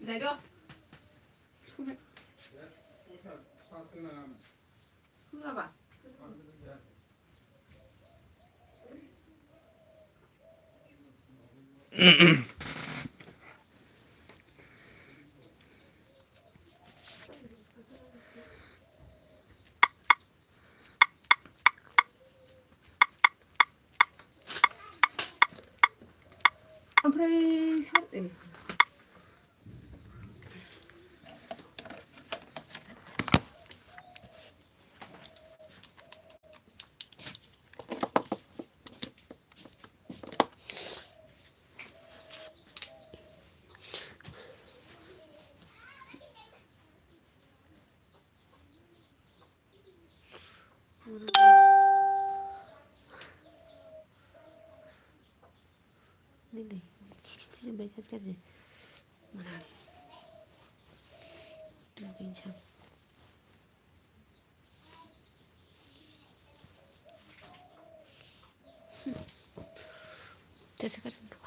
जायद' होआबा ओमफ्राय Nene, cici baik sekali. Mana? Bincang. Tersekat semua.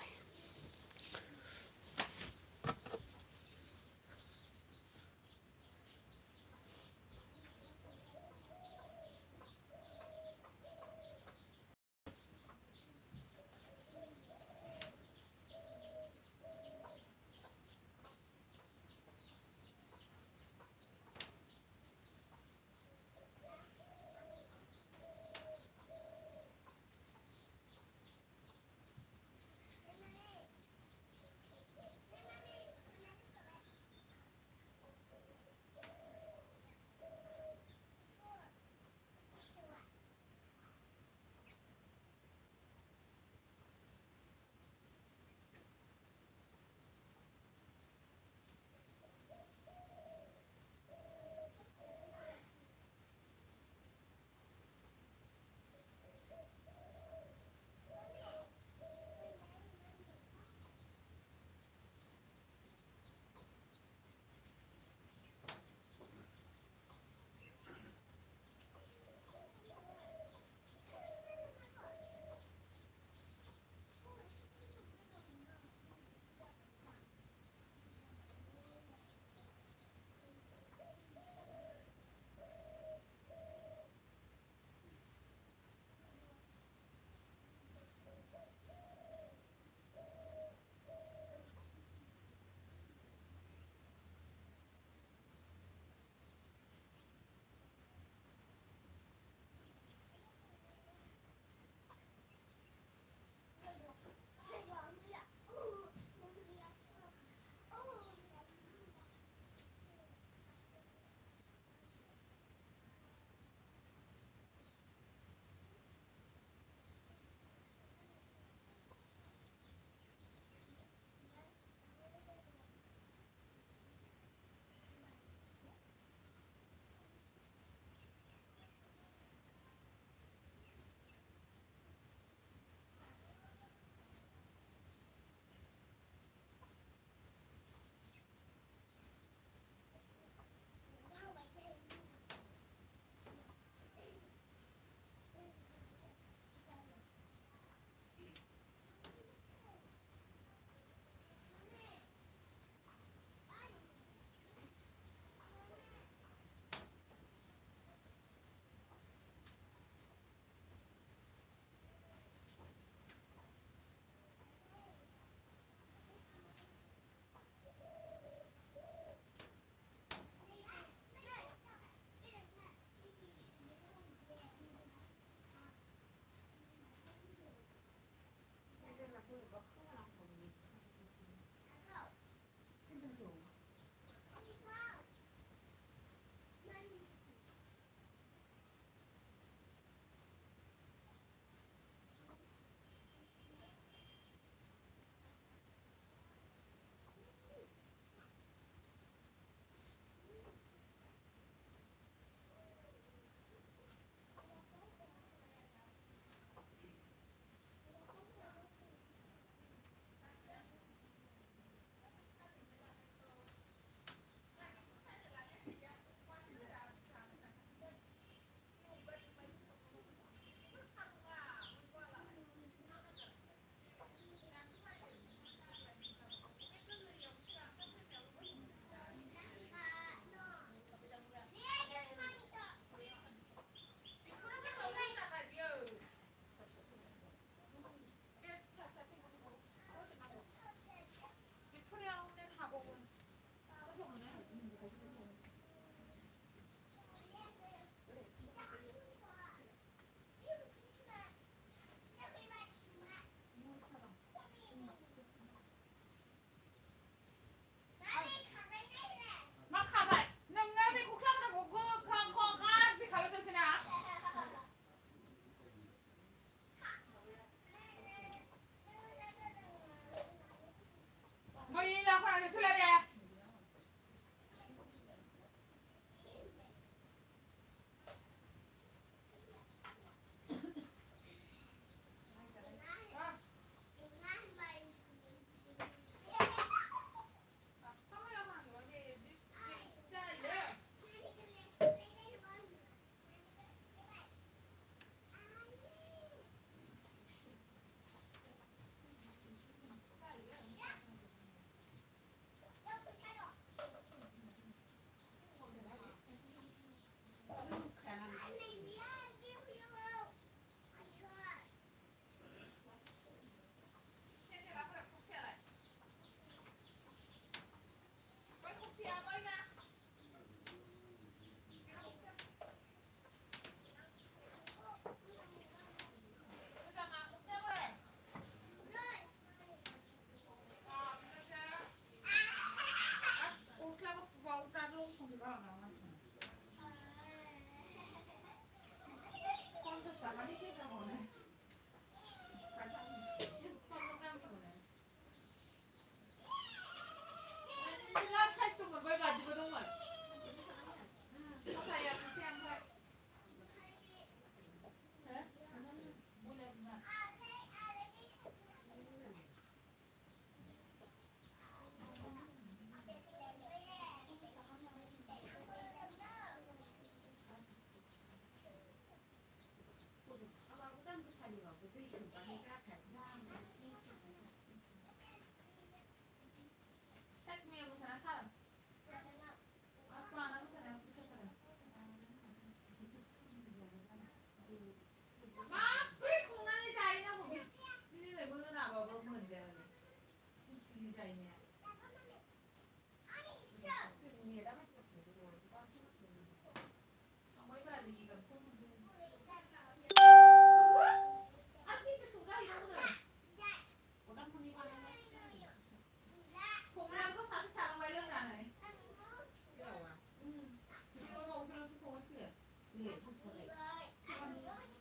เลยทุกคนเลย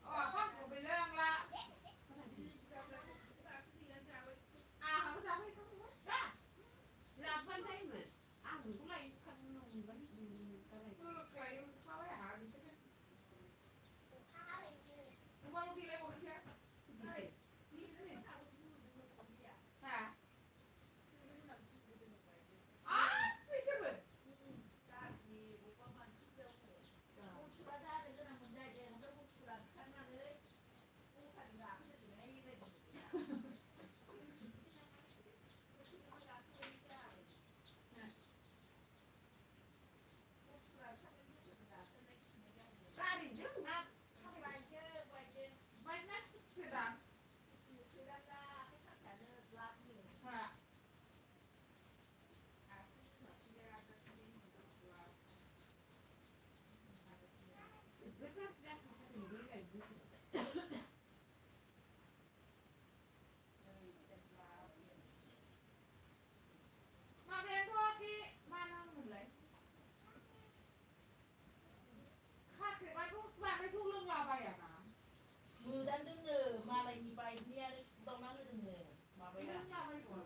อ๋อข้ามไปเรื่องละภาษาไทยเขาพูดจ้ารับมันได้เหมือนหรืออะไรขนมมันอะไรใครเขาไปหาดิฉันว่าลูกพี่เลยบอกเชียนี่สิค่ะไม่ใช่เหมือนการเรื่องนะไม่นักเสียดายค่ะเรื่องการแสดงของคนอื่นด้วยกันมาเรียนทั่วที่มานั่งหมดเลยข้าคือว่าทุกมาไม่ทุกเรื่องราวไปอ่ะนะ มือดันดึงเงอมาอะไรมีไปเนี่ยตรงนั้นเลยดึงเงอมาไป เรื่ ละ องราวไปก่อน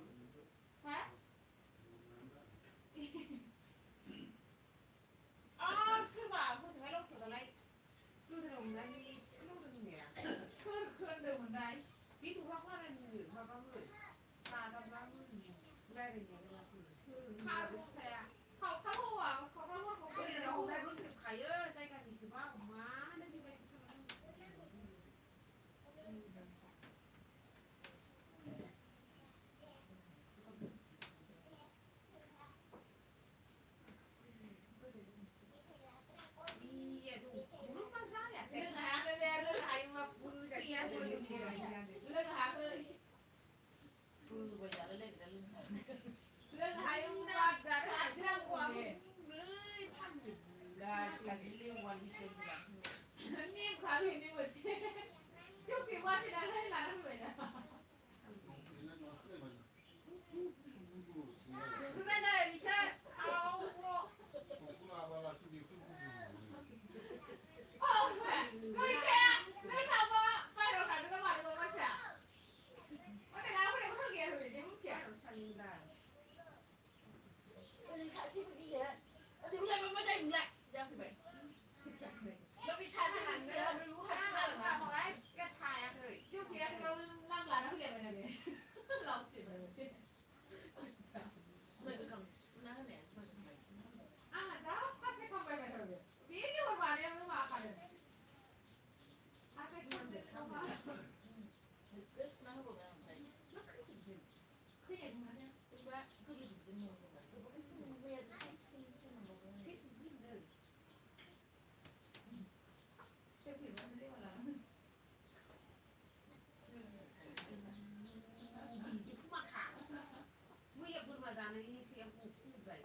ฮะอ๋อคือว่าพูดถึงไอ้โรคสุดอะไรดูถนนนั้นมีลูกหนึ่งเนี่ยเคลื่อนเดินเหมือนใดพี่ถูกว่าอะไรมือมาบ้างเลยตาดำบ้างมือได้เลยเนี่ยเวลาคือข้าวแช่เขาบอกว่าเขาเป็นเราได้รู้สึกใครใจกันอีกคือว่าออกมาได้ที่ไปที่นั่นนี่ดูรู้ภาษาเนี่ยเรื่องหาเรื่องหามาพูดกันเนี่ยเรื่องหาเลย คือไปอย่าเล่นกันเล่นกัน เรื่องไทยมันว่าจะหาเรื่องกว่าเลยพันอยู่ ได้การเลี้ยงวันที่เชื่อมกัน นี่ความเห็นนี่หมดเช่ยกปีว่าชนะให้ร้านเหมือนนะคุณแม่ได้ดิฉันเอาโอ้แม่ก็อีแค่ไม่ทำว่าไปเราขายก็มาดูมาจ้ะว่าแต่แล้วคนเดียวเขาเรียนหรือยังไม่เสียฉันได้ ไม่ใช่ที่นี่เยอะถึงเลยมันไม่ได้อยู่แหละยังไปแล้ววิชาที่มันเราไม่รู้ ถ้า ค่ะ เราบอกว่าแกถ่ายอะเคยยุคนี้เรานั่งร้านนักเรียนอะไรเนี่ยเราสิเลย ไม่ก็ทำนั่นแหละมันทำไมฉัน dah kasih sampai betul. Ini berbagai yang makan. Apa yang dia sama? ก็นั่งบอกอะไร Kaya gimana? ว่าก็เลยถึงเป็นโมงแบบก็ไม่ต้องเวียนที่ที่ที่มันบอกว่า Siapa yang dia malah? มาขา Muya berbadan ini siapa pun baik.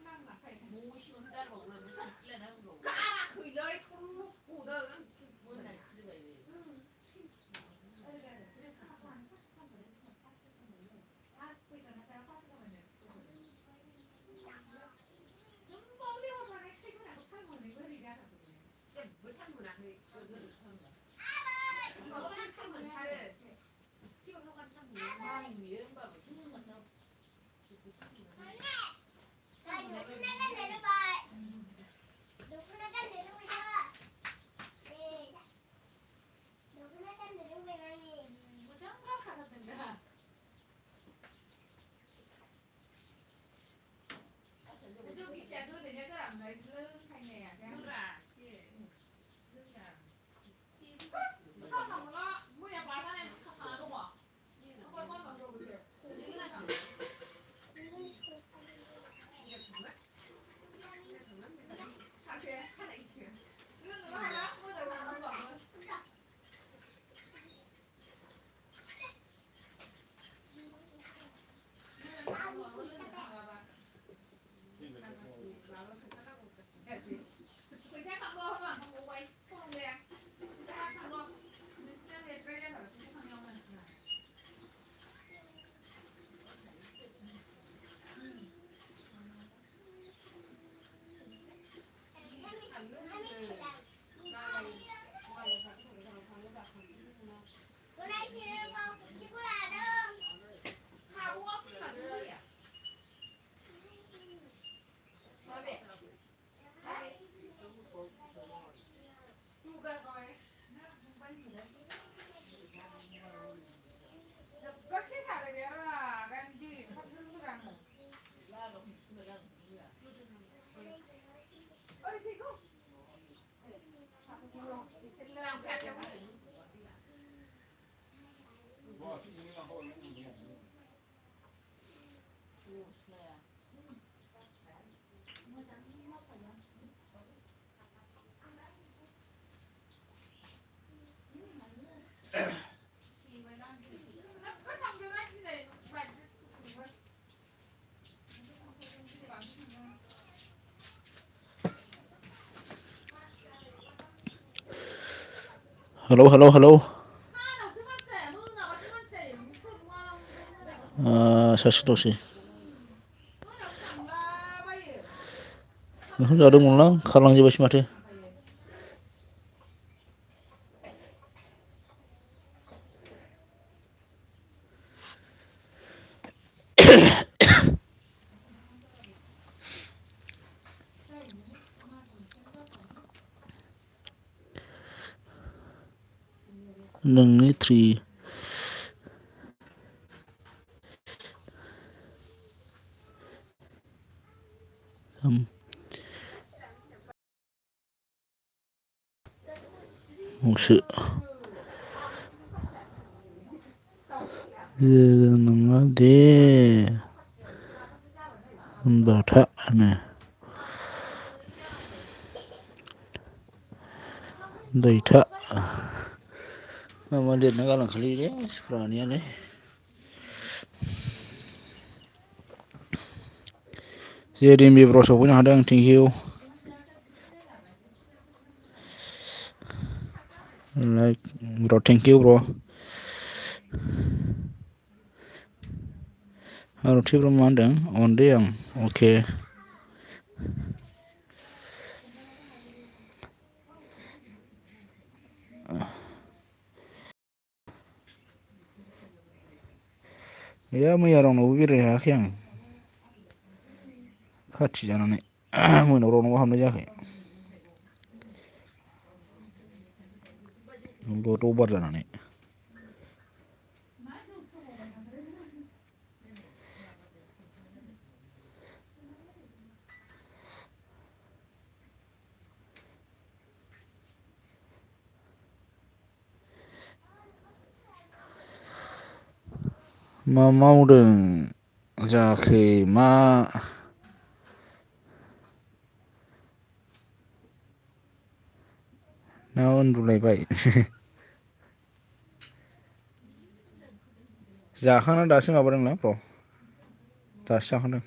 นั่งหลังใคร มูชิมันได้บอกว่ามันคิดแล้วนะบอก ก็อะไรคุยเลยคุณกูเดิน มันไหนคิดไปเลย บ้านมีเรื่องแบบที่มันเราItu bisa tuh dia kan nggak belum kayaknya kan. Murah, sih. Murah. Kalau kamu lo mau yang mana yang kata aku mau? Aku mau nggak gitu. Ini kan. Hello hello hello सासे दसे ओंखाम जादोंमोनलां खारलांजोब्बायसो माथो नोंनि three गंसे नङा दे होनबाथानो दैथा मा मा लिरना गालांखोलै सुरानियानो जेरेमि ब्र सफैनो हादों थेंकिउ लाइक ब्र थेंकिउ ब्र आरुथि ब्रह्म मा होनदों अनदे आं अके गैया मैया रावनावबो बेरायनो हायाखै आं पार्टि जानानै मोनायाव रावनावबो हाबनाय जायाखै रबार जानानै मा मावदों जायाखै मा ना उन्दुलायबाय जाखांना दासो माबादोंना ब्र दासो जाखांदों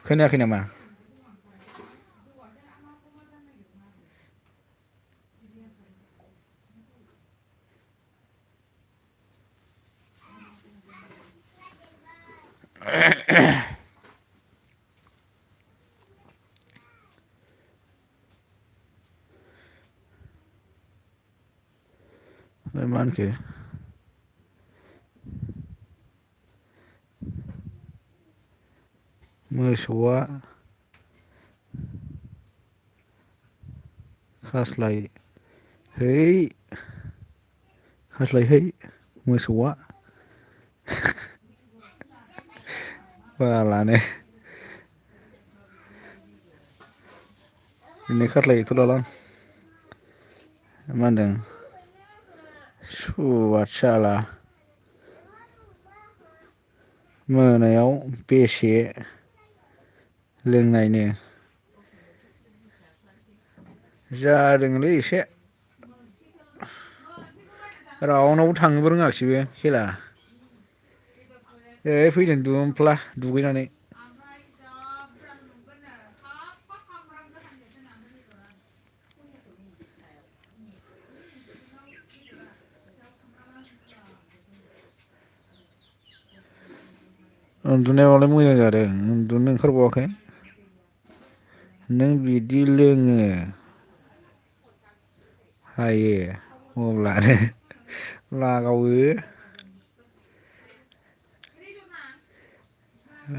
खोनायाखै नामा मा होनखो मोसौआ खास्लाय है मोसौआ बालानो दिनै खास्लाय गैथ'लालां मा होनदों सुवाद साला मोनायाव बेसे लोंनायनो जादोंलै एसे रावनावबो थांनोबो रोङाखिसै बे खेला फैदों दुमफ्ला दुगैनानै उन्दुनायावलाय मोजां जादों उन्दुनो ओंखारबावाखै नों बिदि लोङो हायो अब्लानो लागावो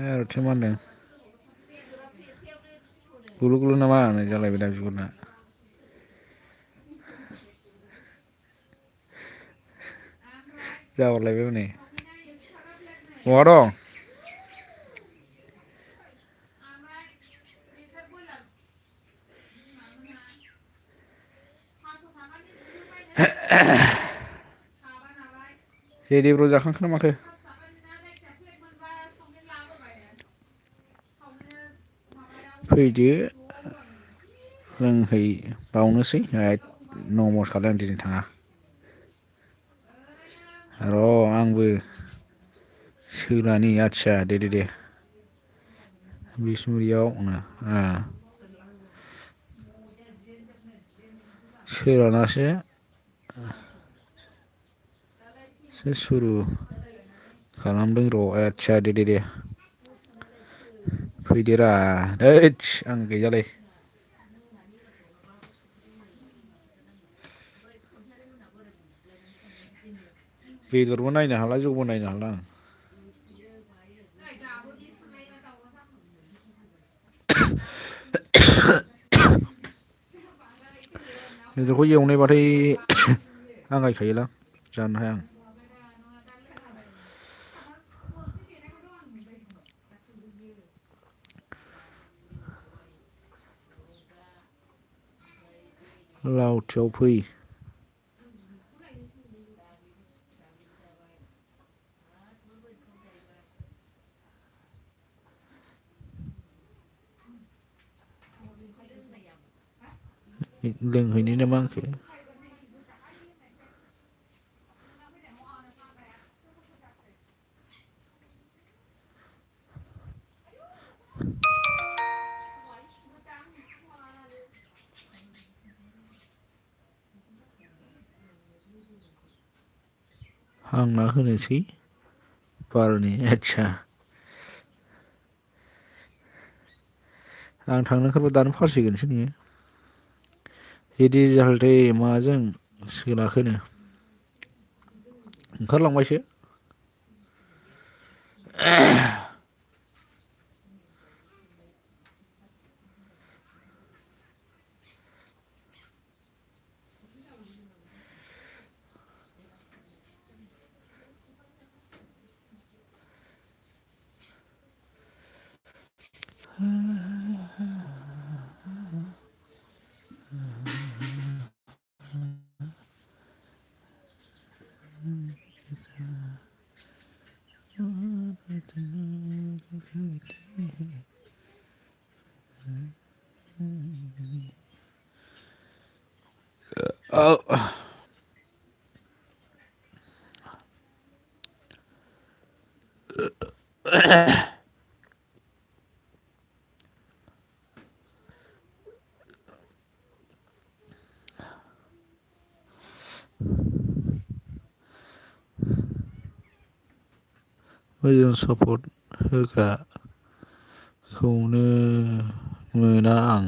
आरोथि मा होनदों गुलु गुलु नामा होननाय जालायबाय दा बिगुरना जाहरलायबाय हनै बहा दं जेदेब्र जाखांखो ना माखो फैदो लोंहै बावनोसै नमस खालाय आं दिनै थाङा र' आंबो सोलानि आदसा दे बिसमुरियाव सोलानासो सुरु खालामदों र' आदसा दे फैदोरा हैद आं गैयालै बेदरबो नायनो हाला जौबो नायनो हाला आं बेदरखौ एवनायबाथाय आंगायखायोलां जानो हाया आं लावथियाव फै लोंहैनो नामा आंखो हांना होनोसै बारनि आदसा आं थांनो ओंखारबा दानो फासिगोनसो नोङो रेडि जाहलदे माजों सोलाखोनो ओंखारलांबायसो मोजां सापर्ट होग्राखौनो मोना आं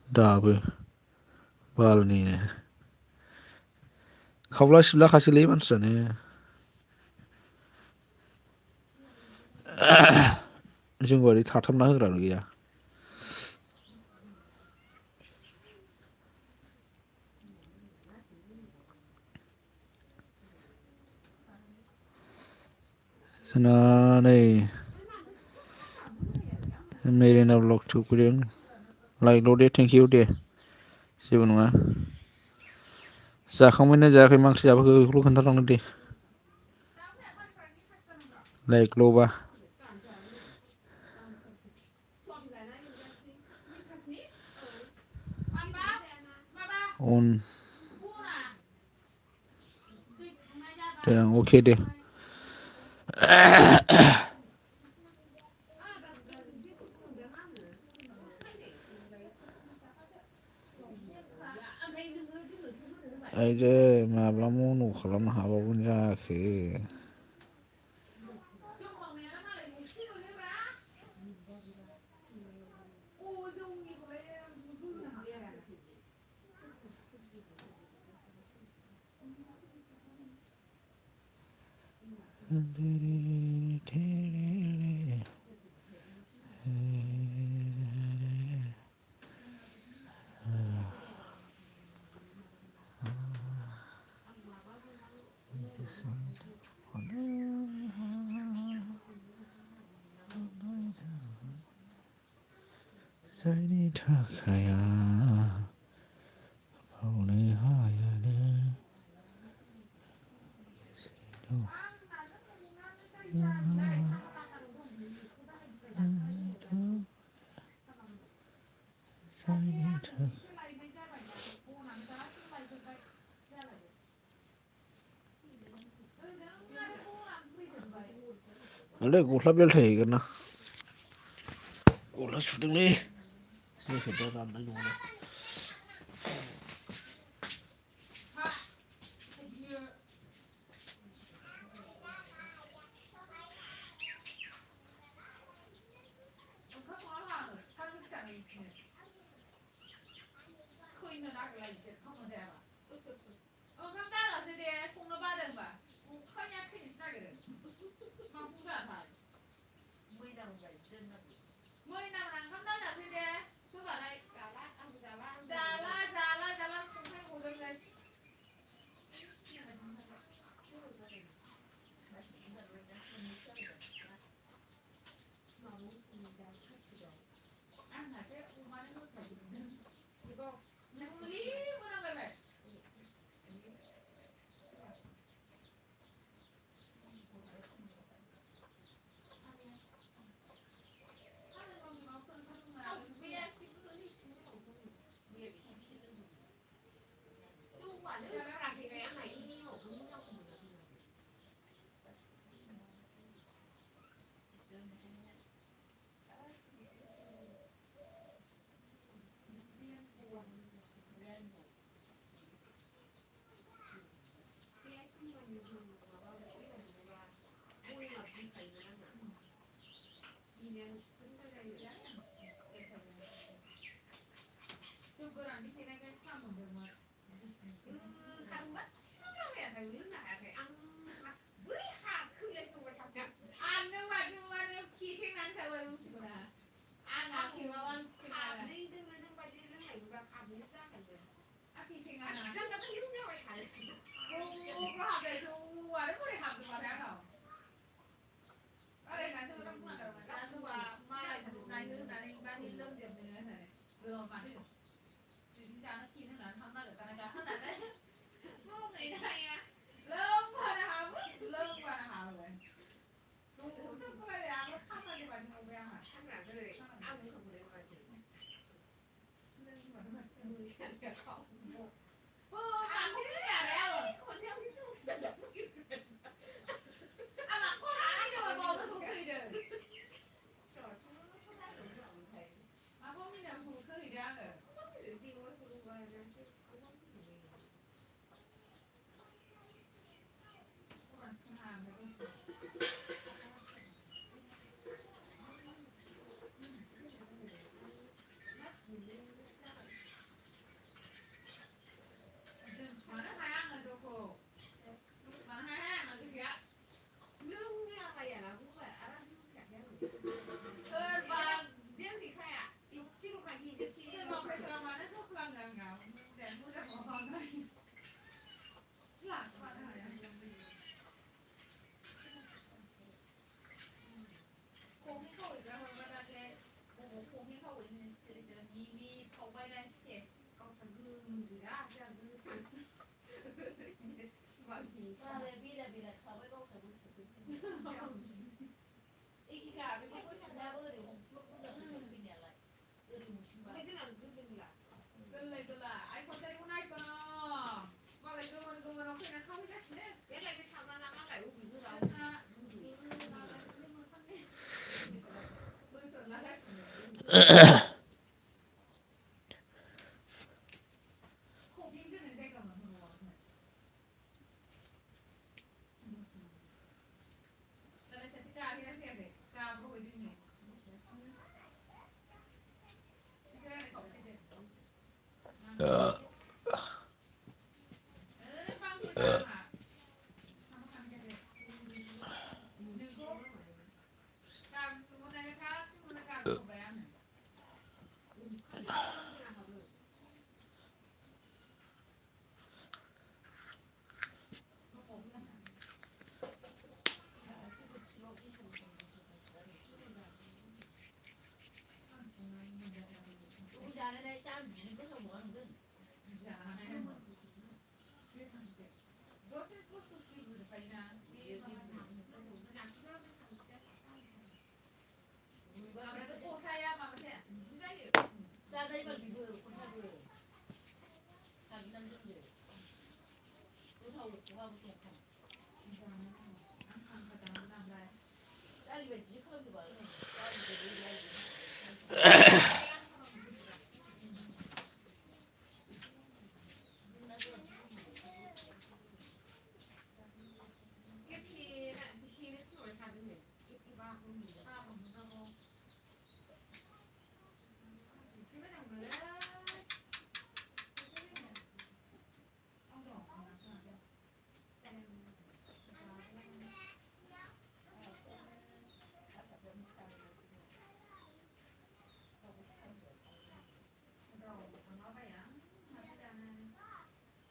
दाबो बालनिनो खावला सिबलाखासैलै मानसियानो जोंबादि थाथाबना होग्राबो गैया जोंना नै मेरिना ब्लग सफैदों लाइकल' दे थेंकिउ दे जेबो नङा जाखांबायना जायाखै मा ओंख्रि जाबोखो बेखौल' खोन्थालांदो दे लाइकल'बा अन दे अके दे आइदो माब्ला मन' खालामनो हाबावगोन जाखो जायनि थाखाय बावनो हायानो आले गस्ला बेलथायहैगोन ना गस्ला सुदोंलै मेसेबा राननाय नङाना खैनो नागिरलायसो खामानि जायाबा ओंखाम दालासो दे संनो बादोंबा अखाया थैनोसो नागिरो मा बुरजाथाय मैना ओंखाम दाजासै दे होबालाय जाला संख्रि गदोंलै आंहासो अमानो होखाजोबदों बेखौ मुलि मोनामबाय 마구 좀 딸이 왜 이제 그런 거 봐. 딸이 왜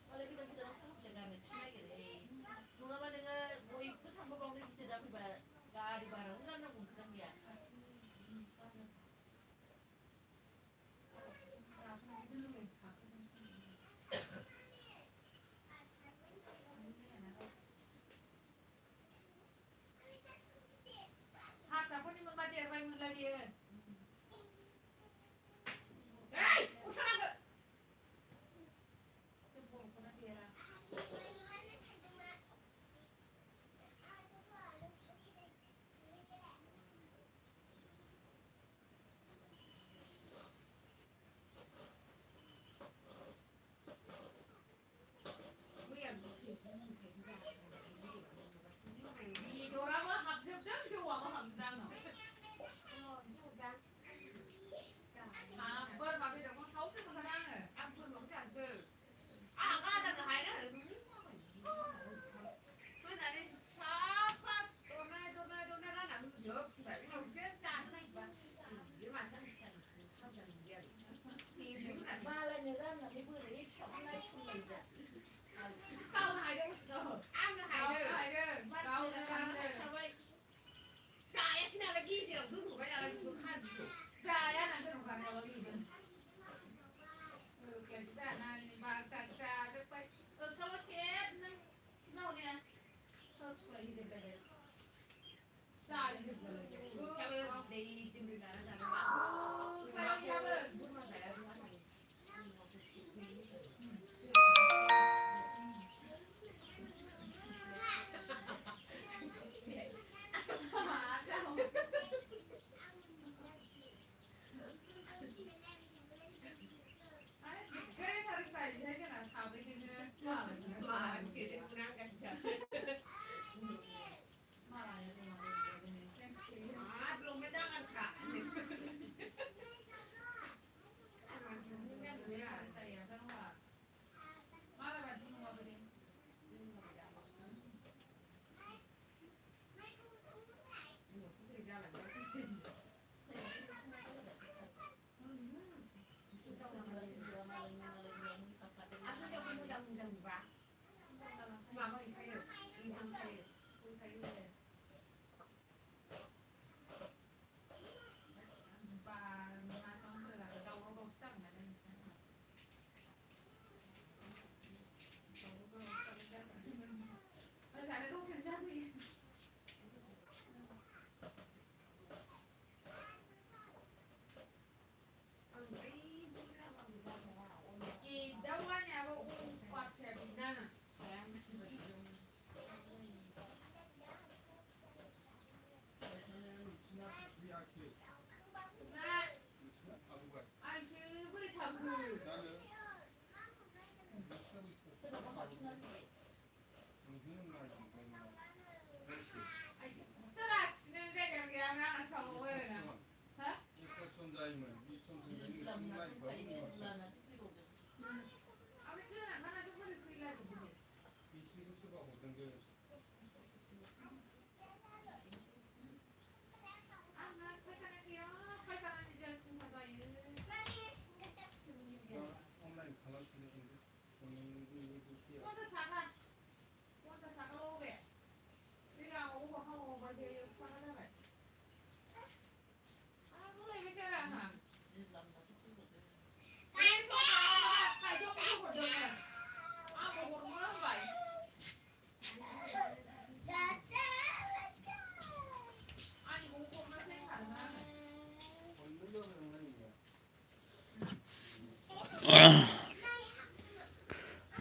원래 그냥 그냥 제가 편하게 돼. 누가 내가 뭐 입고 한번 먹는 게 되다 보면 가리 바로 흔들는 그런 게.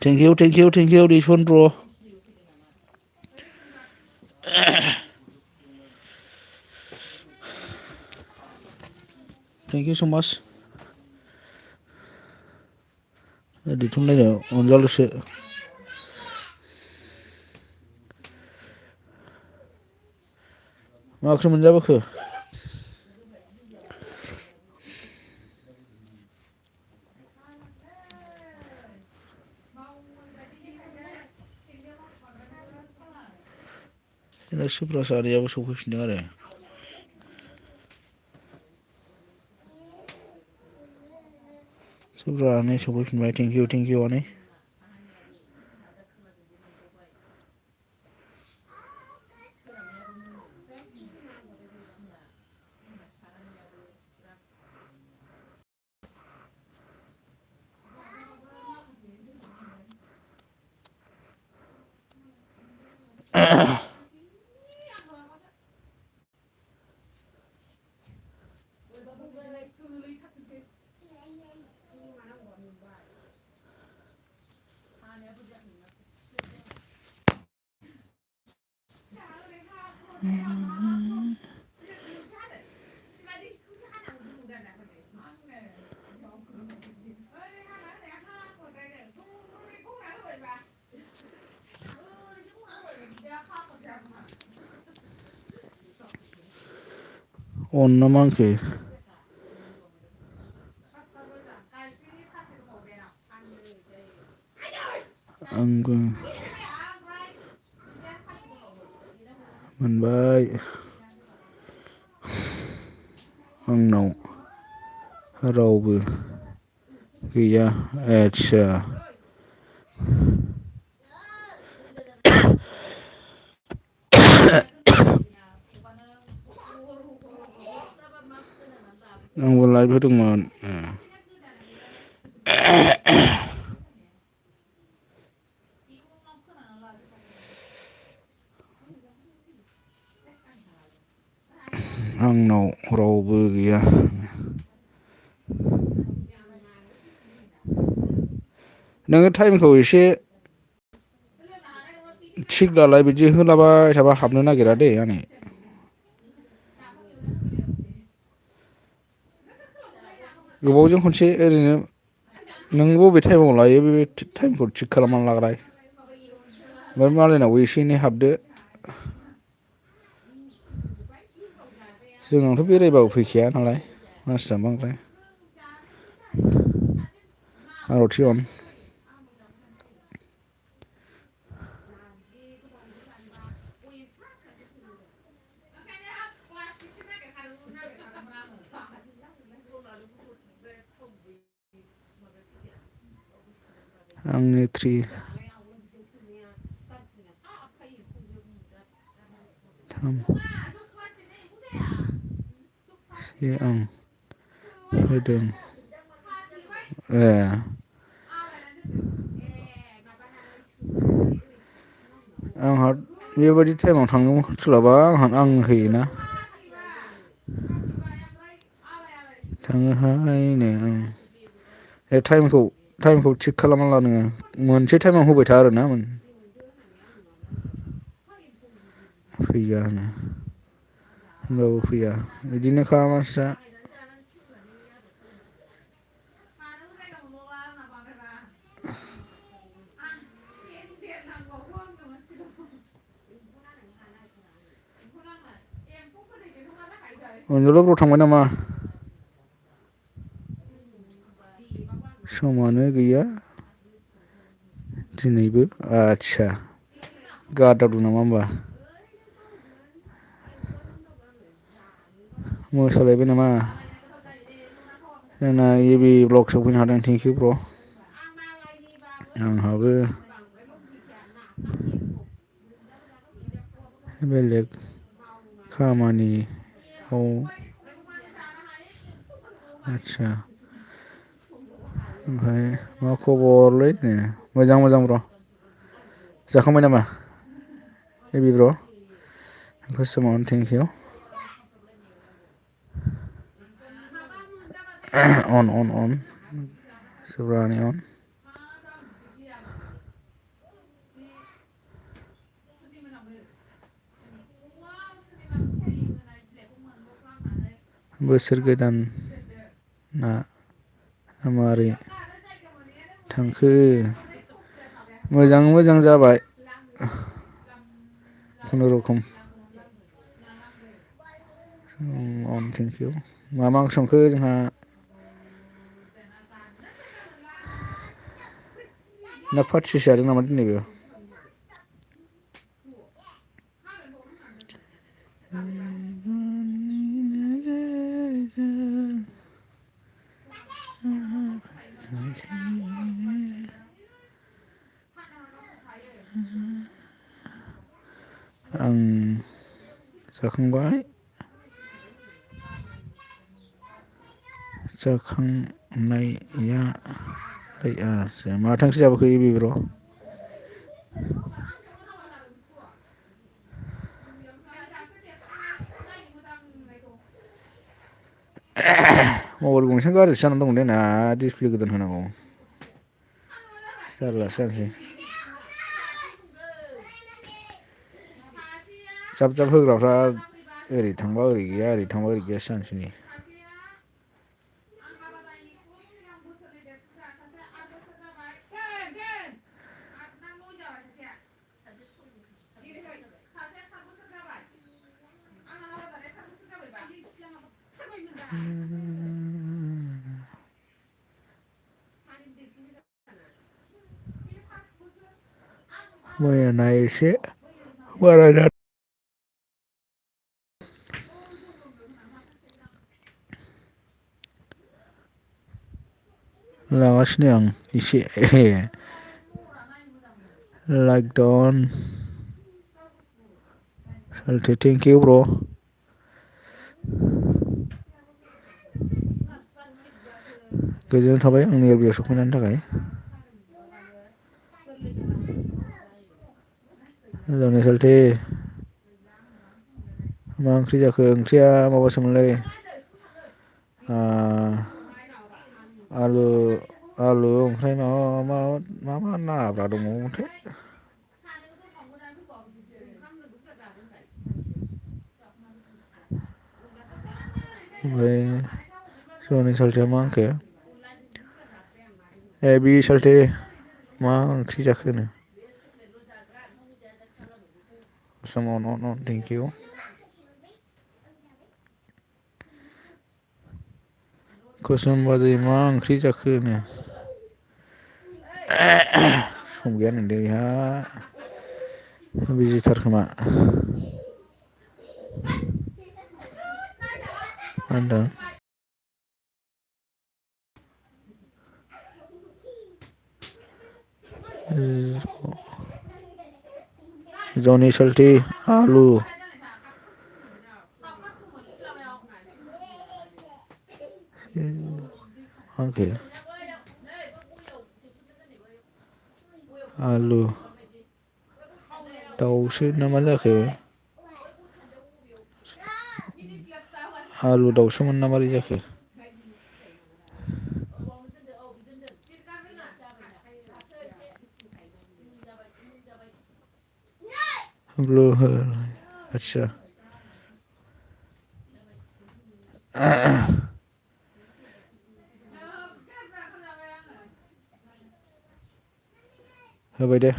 Thank you đi Xuân Rùa. सो माच ओरैथ' नायनो अनजालुसो मा ओंख्रि मोनजाबोखो जोंना सुब्रा सानैयाबो सफैफिनदों आरो सुब्रा आनै सफैफिनबाय थेंकिउ आनै अन ना मा होनखो आंबो मोनबाय आंनाव रावबो गैया आदसा आंबो लाइभ होदोंमोन आंनाव रावबो गैया नोङो टाइमखौ एसे थिग लालाय बिदि होलाबाय थाबा हाबनो नागिरा दे आनै गोबावजों खनसे ओरैनो नों बबे टाइमाव लायो बे टाइमखौ थिग खालामनानै लाग्रा ओमफ्राय मालायनावबो एसे एनै हाबदो जोंनावथ' बेरायबाबो फैखाया नालाय मानसिया बांद्राय आरथि अन आंनि थ्रि थाम से आं होदों ए आंहा बेबायदि टाइमाव थांनो सोलाबा आं होयोना थाङोहाय नो टाइमखौ थिग खालामना ला नोङो मोनसे टाइमाव होबाय था आरोना फैया होनबाबो फैया बिदिनोखा मानसिया अनजलाफोराव थांबाय नामा समानो गैया दिनैबो आदसा गादावदों नामा होमबा मोसालायबाय नामा जोंना एबि ब्लग सफैनो हादों थेंकिउ ब्र आंहाबो बेलेग खामानियाव आदसा ओमफ्राय मा खबरलै मोजां ब्र जाखांबाय नामा एबि ब्र फार्स्ट समावनो थेंकिउ अन सुब्रानि अन बोसोर गोदान ना मारै थांखो मोजां जाबाय खुनुरुखुम अन थेंक इउ मा ओंख्रि संखो जोंहा ना पाथिसो जादों नामा दिनैबो आं जाखांबाय जाखांनाया माथो ओंख्रि जाबोखो बेब्र' मबाइल गंसे गाज्रिसो जानानै दं ना डिसप्ले गोदान होनांगौ जारलासो जानोसै जाब होग्राफ्रा ओरै थांबा ओरै गैया ओरै थांबा ओरै गैयासो जानोसै नै मैयाना एसे बारा जादों लागासिनो आं एसे लाइक डन थेंक इउ ब्र' गोजोननाय थाबाय आंनि एलबियाव सफैनायनि थाखाय जावनि सालथे मा ओंख्रि जाखो ओंख्रिया माबासोमोनलै आलु ओमफ्राय मा नाब्रा दंबावोमोनथाय ओमफ्राय जनि सालथेया मा होनखो बि सालथे मा ओंख्रि जाखो होनो थेंक इउ कुइसन बाजै मा ओंख्रि जाखो होनो सम गैया होनदों बेहा बिजिथार खोमा मा होनदों जनि सालथे आलु ओके आलु दाउसो ना मा जाखो आलु दाउसोमोन ना मारै जाखो आच्छा होबाय दे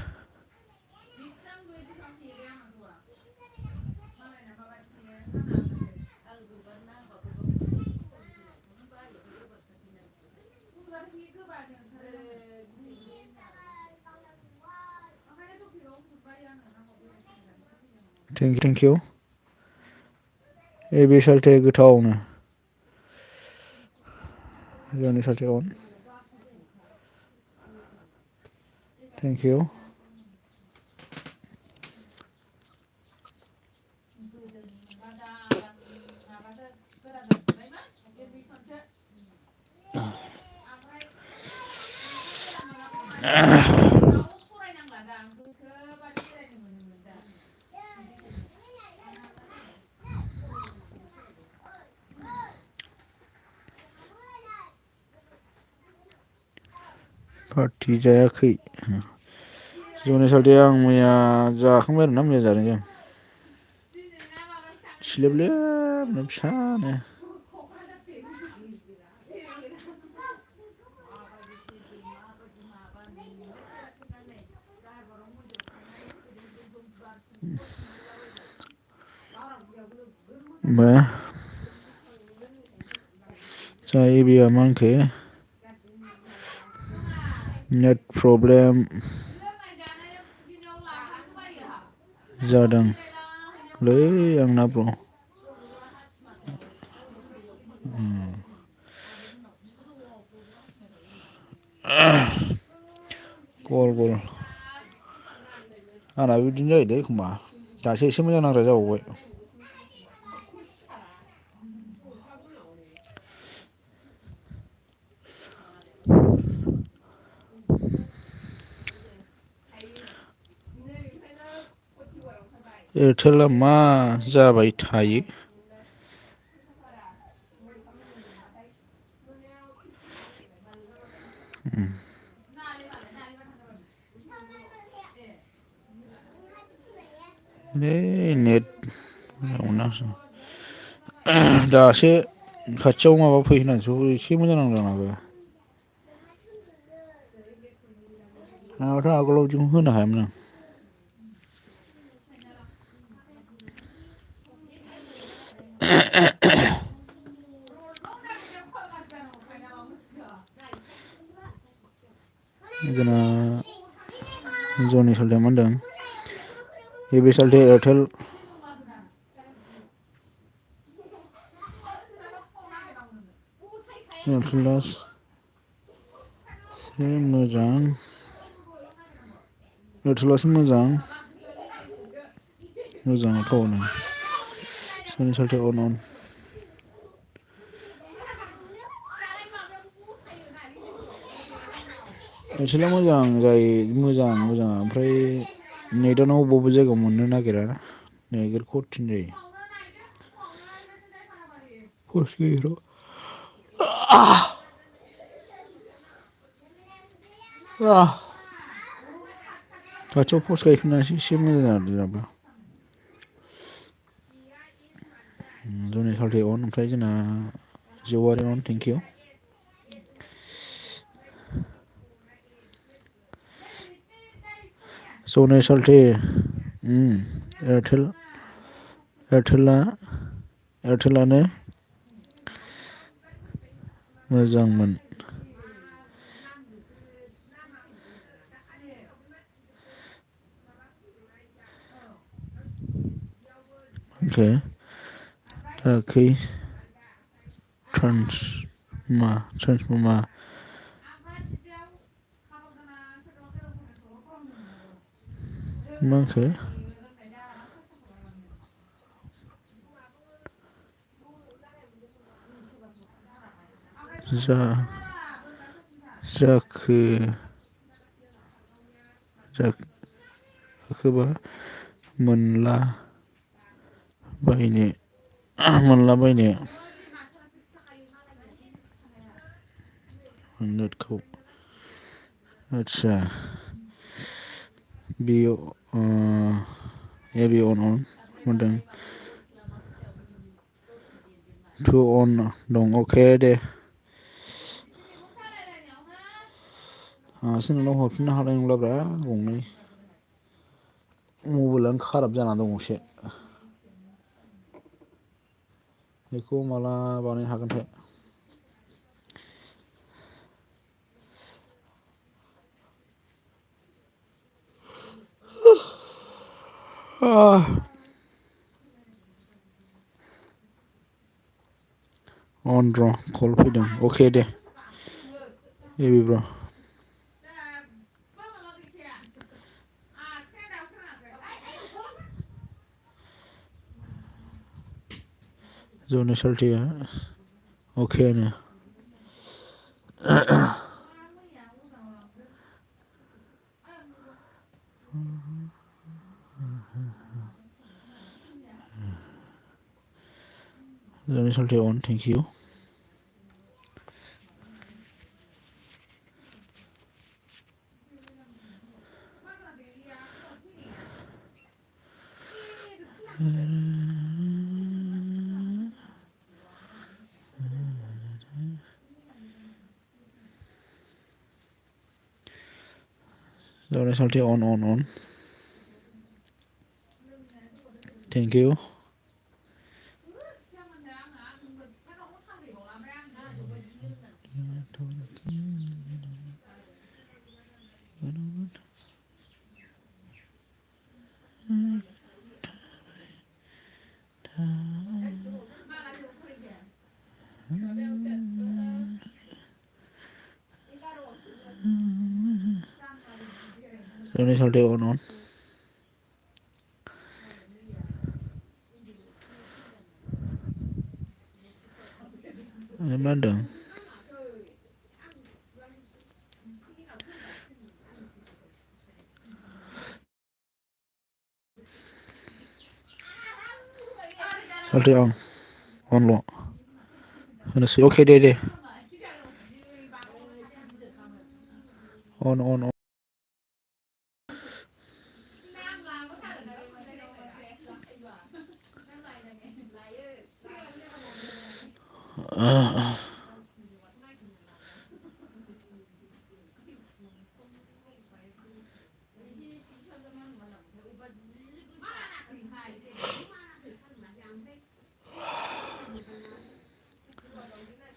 थेंक इउ बे सालथे गोथावनो जनि सालथे अन थेंक इउ पार्टि जायाखै जनि सालथे आं मैया जाखांबाय आरोना मैया जादों जों सिलेब लेबनो फिसानो ओमफ्राय जायो बेया मा होनखो नेट प्रब्लेम जादोंलै आंना ब्र गल गल आंनाबो बिदिनो जायोलै एखमबा दासो एसे मोजां नांग्रा जाबावबाय एयारटेला मा जाबाय थायो नेट दासो खाथियाव माबा फैहोनानैसो एसे मोजां नांदों आंनाबो नङाबाथ' आगोलाव बिदिखौ होनो हायामोन आं जोंना जनि सालथे मा होनदों एबि सालथे एयारटेल एयारटेला मोजां एयारटेलासो मोजाङाथ' जनि सालथे अन एयारटेला मोजां जायो मोजाङा ओमफ्राय नेटआनो अबेबा अबेबा जायगायाव मोननो नागिरा नोगोर खथिन जायो खाथियाव पस्ट गायफिननानैसो एसे मोजां जादों जोंनाबो जनि सालथे अन ओमफ्राय जोंना जेवारि अन थेंकिउ जनि सालथे एयारटेलानो मोजांमोन थाखै ट्रान्सफर्मा मा होनखो जाखोबा मोनला बायनो नेटखौ आदसा बेयाव एबि अन मोनदों टु अन दं अके दे आंहासो नोंनाव हरफिननो हानाय नंलाब्रा गंनै मबाइलानो खाराब जाना दं गंसे बेखौ माला बानायनो हागोनथाय अन र' कल फैदों अके दे एबि ब्र जनि सालथेया अकेनो जनि सालथे अन थेंकिउ जनि सालथे अन Thank you. Ini salty on. Em bán đường. Salty on. On luôn. Nó sẽ ok đây. On.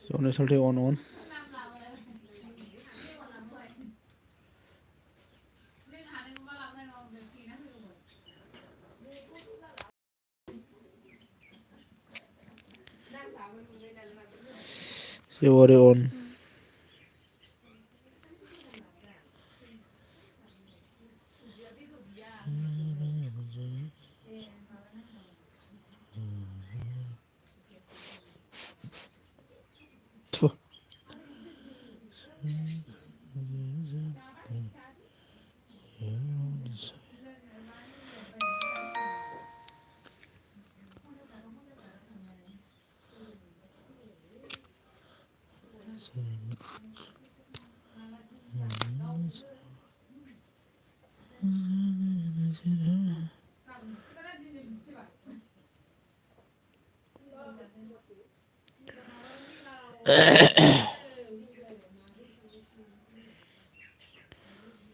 So nó salty on. So what on.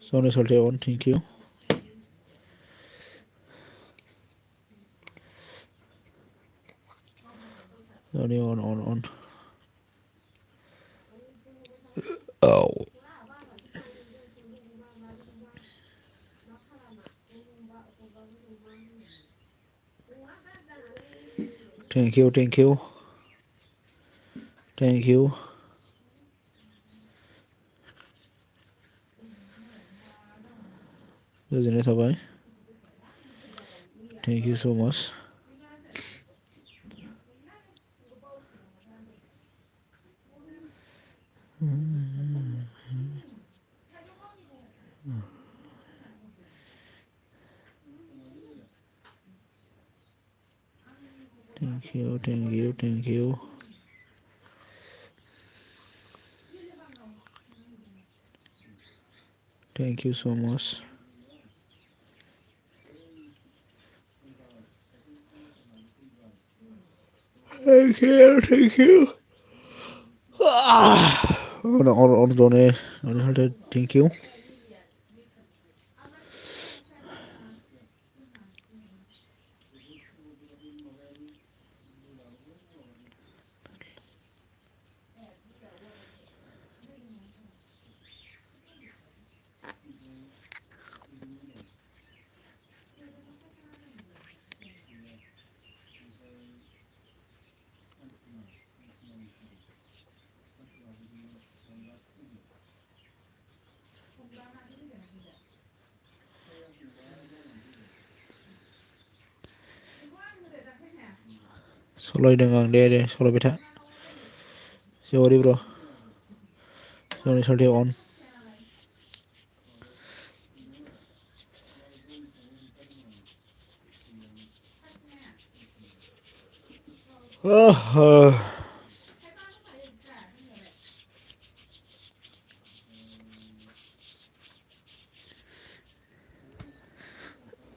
So nó salty on. Thank you. So nó on. Oh. Thank you. Goodness bye. Thank you so much. Thank you. Thank you so much. Thank you. On zone. Thank you. Solo dengan dia solo beta. Sorry bro. Sorry salty on.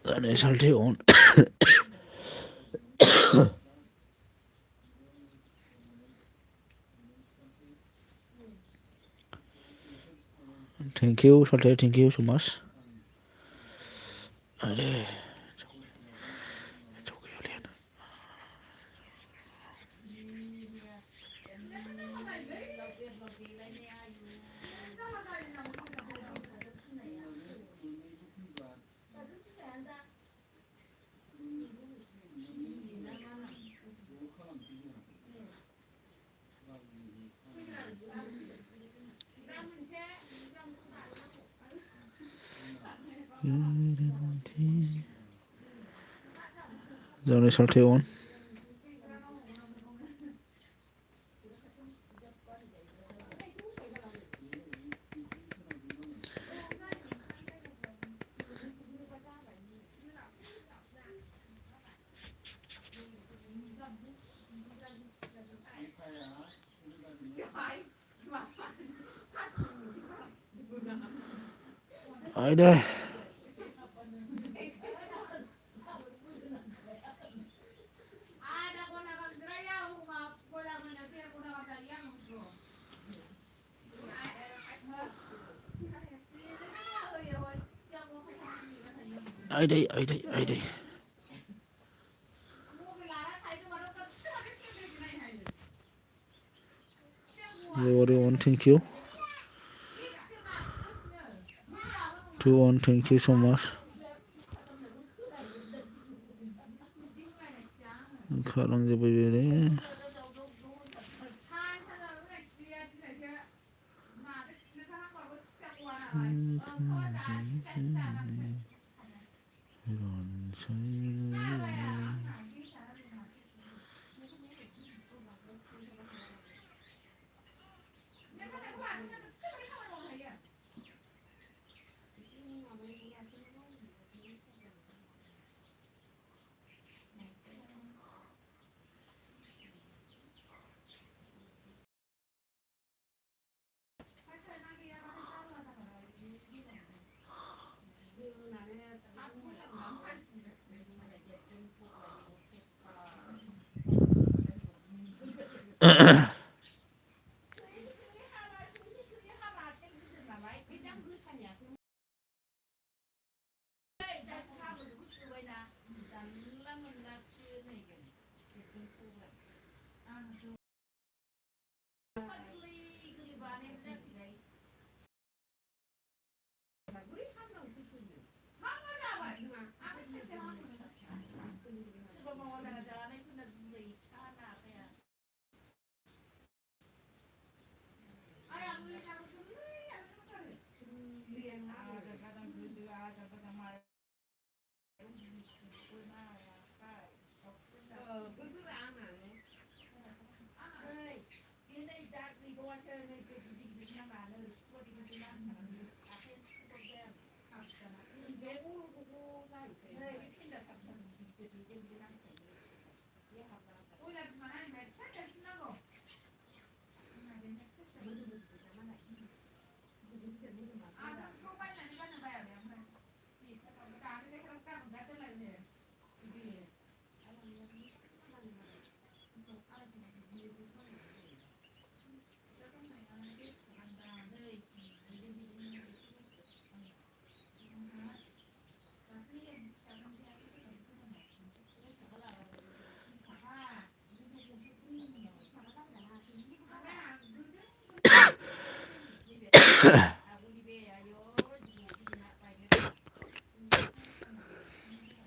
Sorry salty on. Thank you so much. Ada. देलायनाया आयु Johnny Salte on. Ai đây. Ai đây, ai đây, ai đây. Everyone, thank you. To one, thank you so much. Khalang je baby re.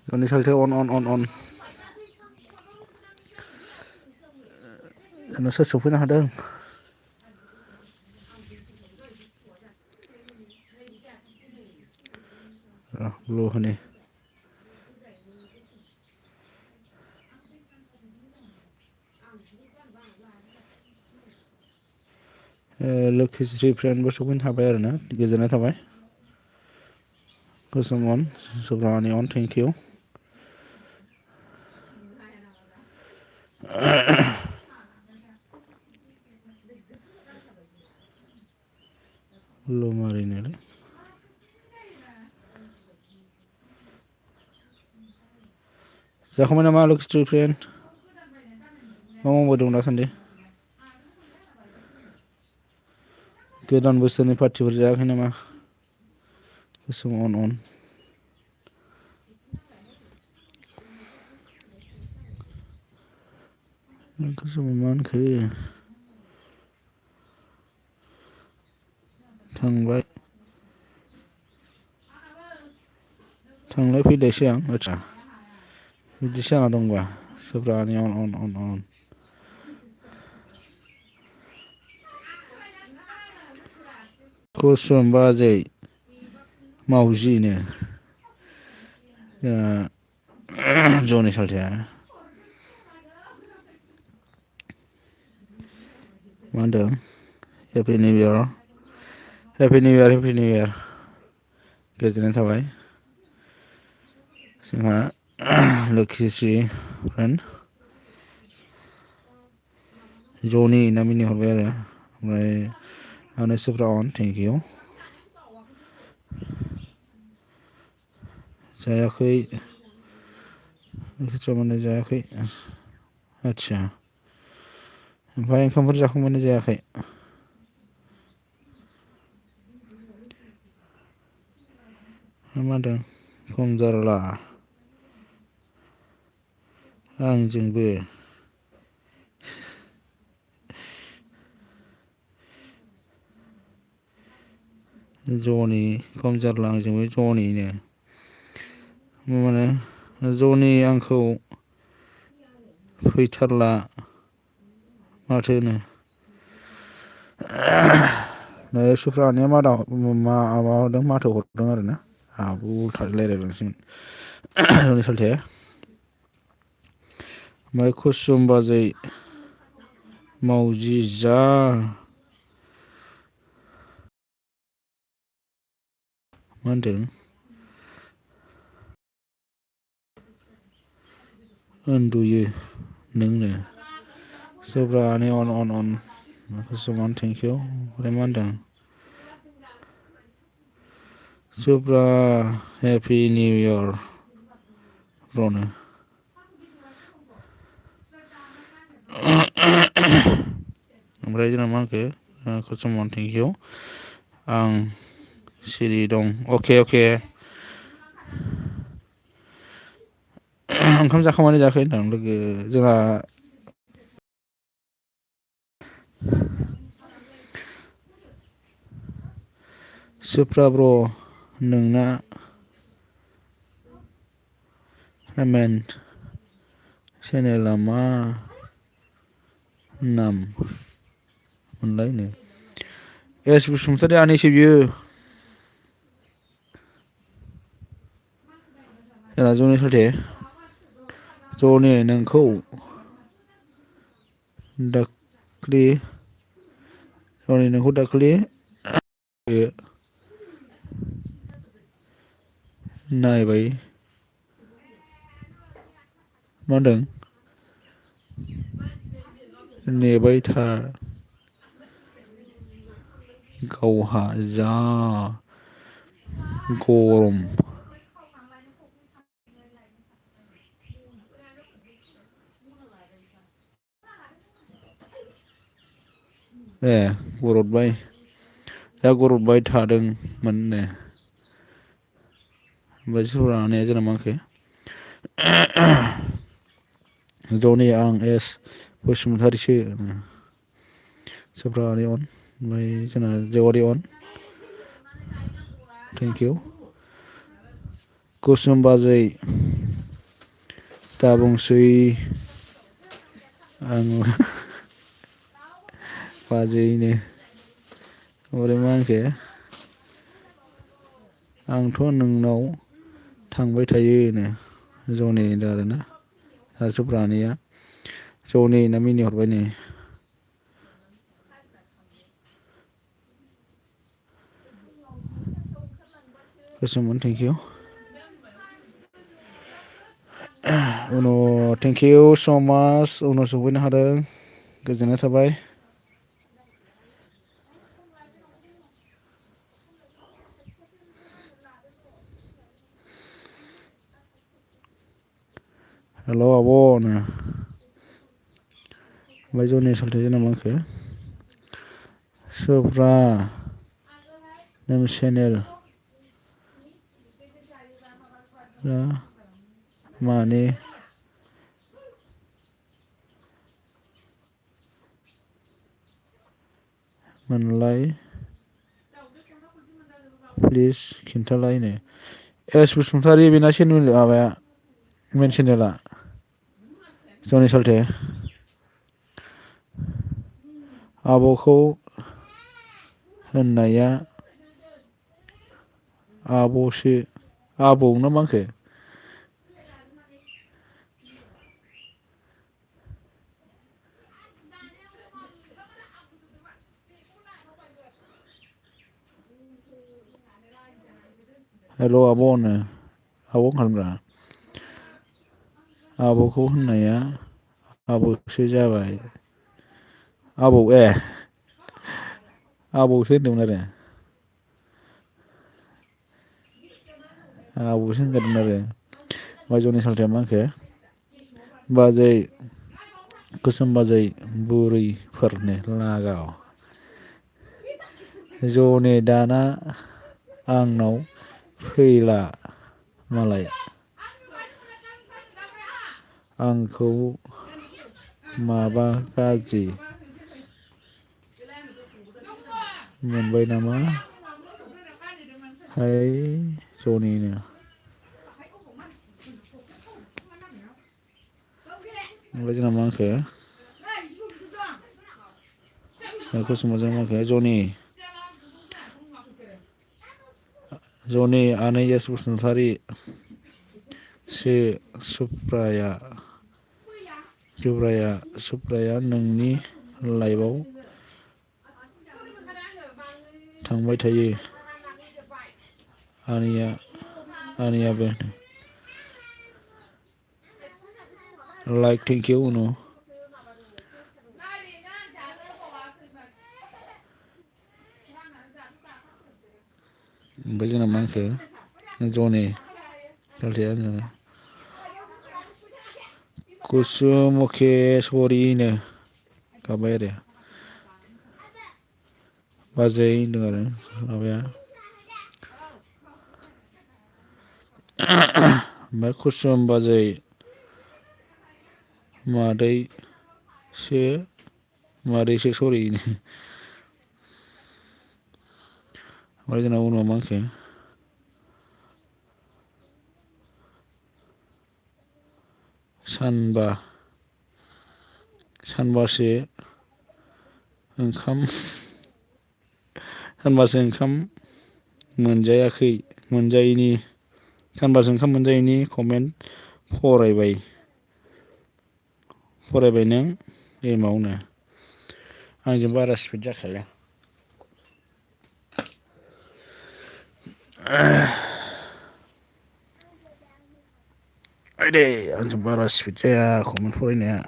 Johnny Salte on. Nó sẽ sụp với nó đơn. Blue honey. Look history friend bus sụp हाबाय आरो ना गोजोननाय थाबाय. Custom on, Sobrani on, thank you. Low marine. Zakhmana ma look street friend. Mama bodong da sande. Godan बोसोरनि पार्टिफोर जायाखै नामा? Custom on. Custom man खै थांबाय थांलाय फैलायसो आं आदसा बिदिसो जाना दंबा सोब्रानि अन कुसुम बाजै मावजिनो जनि सालथेया मा होनदों हेपि निउ इयार गोजोननाय थाबाय जोंहा लोखिश्री फ्रेन्ड जनि ना मिनिहरबाय आरो ओमफ्राय आंनो सुब्रावन थेंक इउ जायाखै माने जायाखै आदसा ओमफ्राय ओंखामफोर जाखांबायना जायाखै मा होनदों खम जारला आंजोंबो जनि खम जारला आंजोंबो जनिनो माने जनि आंखौ फैथारला माथोनो सुफ्रानिया माबादों माथो हरदों आरो ना आंहाबो उल्था रायज्लायलांसिगोन जनि सालथे ओमफ्राय कुसुम बाजै मावजि जा मा होनदों उन्दुयो नोंनो सोब्रानि अन कुसुमान थेंक इउ ओमफ्राय मा होनदों Subra happy new year Brno ओमफ्राय जोंना मा होनखो कुसुमान थेंक इउ आं सिरि दं अके ओंखाम जाखांबायना जायाखै होनदां लोगो जोंहा सुफ्रा ब्र नोंना मेन चेनेला मा नाम मोनलायनो एस बसुमतारी आनैसो बियो जोंना जनि सालथे जनि नोंखौ दाख्लि नायबाय मा होनदों नेबाय था गावहा जा गरम गरदबाय दा गरदबाय थादोंमोननो ओमफ्राय सोरबा आनैया जोंना मा होनखो जनि आं एस बसुमतारीसो सोफ्रानि अन ओमफ्राय जोंना जेवारि अन थेंक इउ कुसुम बाजै दा बुंसै आं बाजैनो ओमफ्राय मा होनखो आंथ नोंनाव थांबाय थायोनो जनि आरोना आरो सुफ्रा आनैया जनि ना मिनिहरबाय नै कुसुमन थेंक इउ उनाव थेंक इउ स माच उनाव सफैनो हादों गोजोननाय थाबाय हेल' आब' नो ओमफ्राय जनि सालथे जोंना मा होनखो सुफ्रा नों चेनेल माने मोनलाय प्लिज खिन्थालायनो एस बसुमतारी बेना चेनेल माबाया मेन चेनेला जनि साल्टे आब'खौ होननाया आब'सो आबौ ना मा होनखो हेल' आब' होनो आब' होनखादोंब्रा आब'खौ होननाया आबौसो जाबाय आबौ आबौसो होनदोंमोन आरो आबौसो होनगारदोंमोन आरो ओमफ्राय जनि साल्थेया मा होनखो बाजै कुसुम बाजै बुरैफोरनो लागाव जने दाना आंनाव फैला मालाय आंखौ माबा गाज्रि मोनबाय नामा हाय जनिनो ओमफ्राय जोंना मा होनखो कुसुमाजों मा होनखो जनि आनै एस बसुमतारी सो सुप्राया नोंनि लाइफआव थांबाय थायो आनैयाबो लाइक थेंक इउ उनु ओमफ्राय जोंना मा होनखो जनि साल्थेया होनो कुसुमकेसरिनो गाबबाय आरो बाजै होनदों आरो माबाया ओमफ्राय कुसुम बाजै मादैसो सरि ओमफ्राय जोंना उनाव मा होनखो सानबासो ओंखाम मोनजायैनि कमेन्ट फरायबाय नों एमावनो आंजों बारा स्पिड जाखाया आइदै आंजों बारा स्पिड जाया कमेन्ट फरायनाया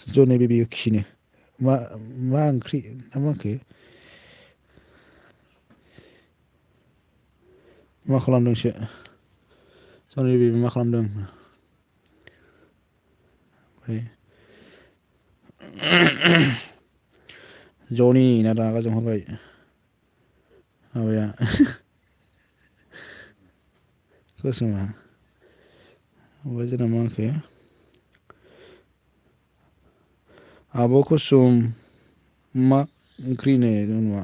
जनि बेबि खिनो मा ओंख्रि ना मा होनखो मा खालामदोंसो जनि बेबि मा खालामदों ओमफ्राय जनि ना रागा जोंहरबाय माबाया कुसुमा ओमफ्राय जोंना मा होनखो आब' कुसुम मा ओंख्रिनो जेनेबा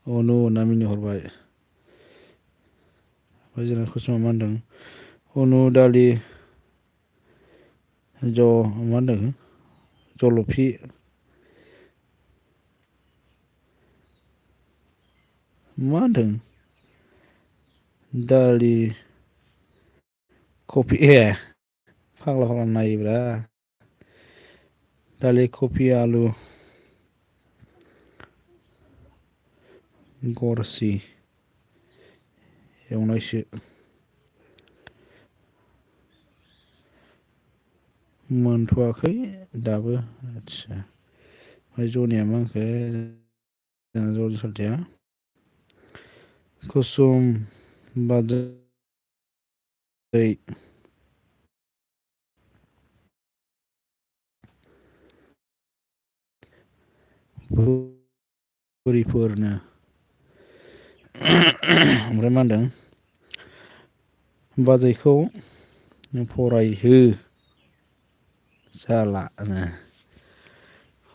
अनु ना मिनिहरबाय ओमफ्राय जोंना कुसुमा मा होनदों अनु दालि मा होनदों जलफि मा होनदों दालि कफि फाग्ला नायोब्रा दालि कफि आलु गरसि एवनायसो मोनथ'वाखै दाबो आदसा ओमफ्राय जनिया मा होनखो जनि साल्थेया कुसुम बाजै बुरिफोरनो ओमफ्राय मा होनदों बाजैखौ फरायहो जाला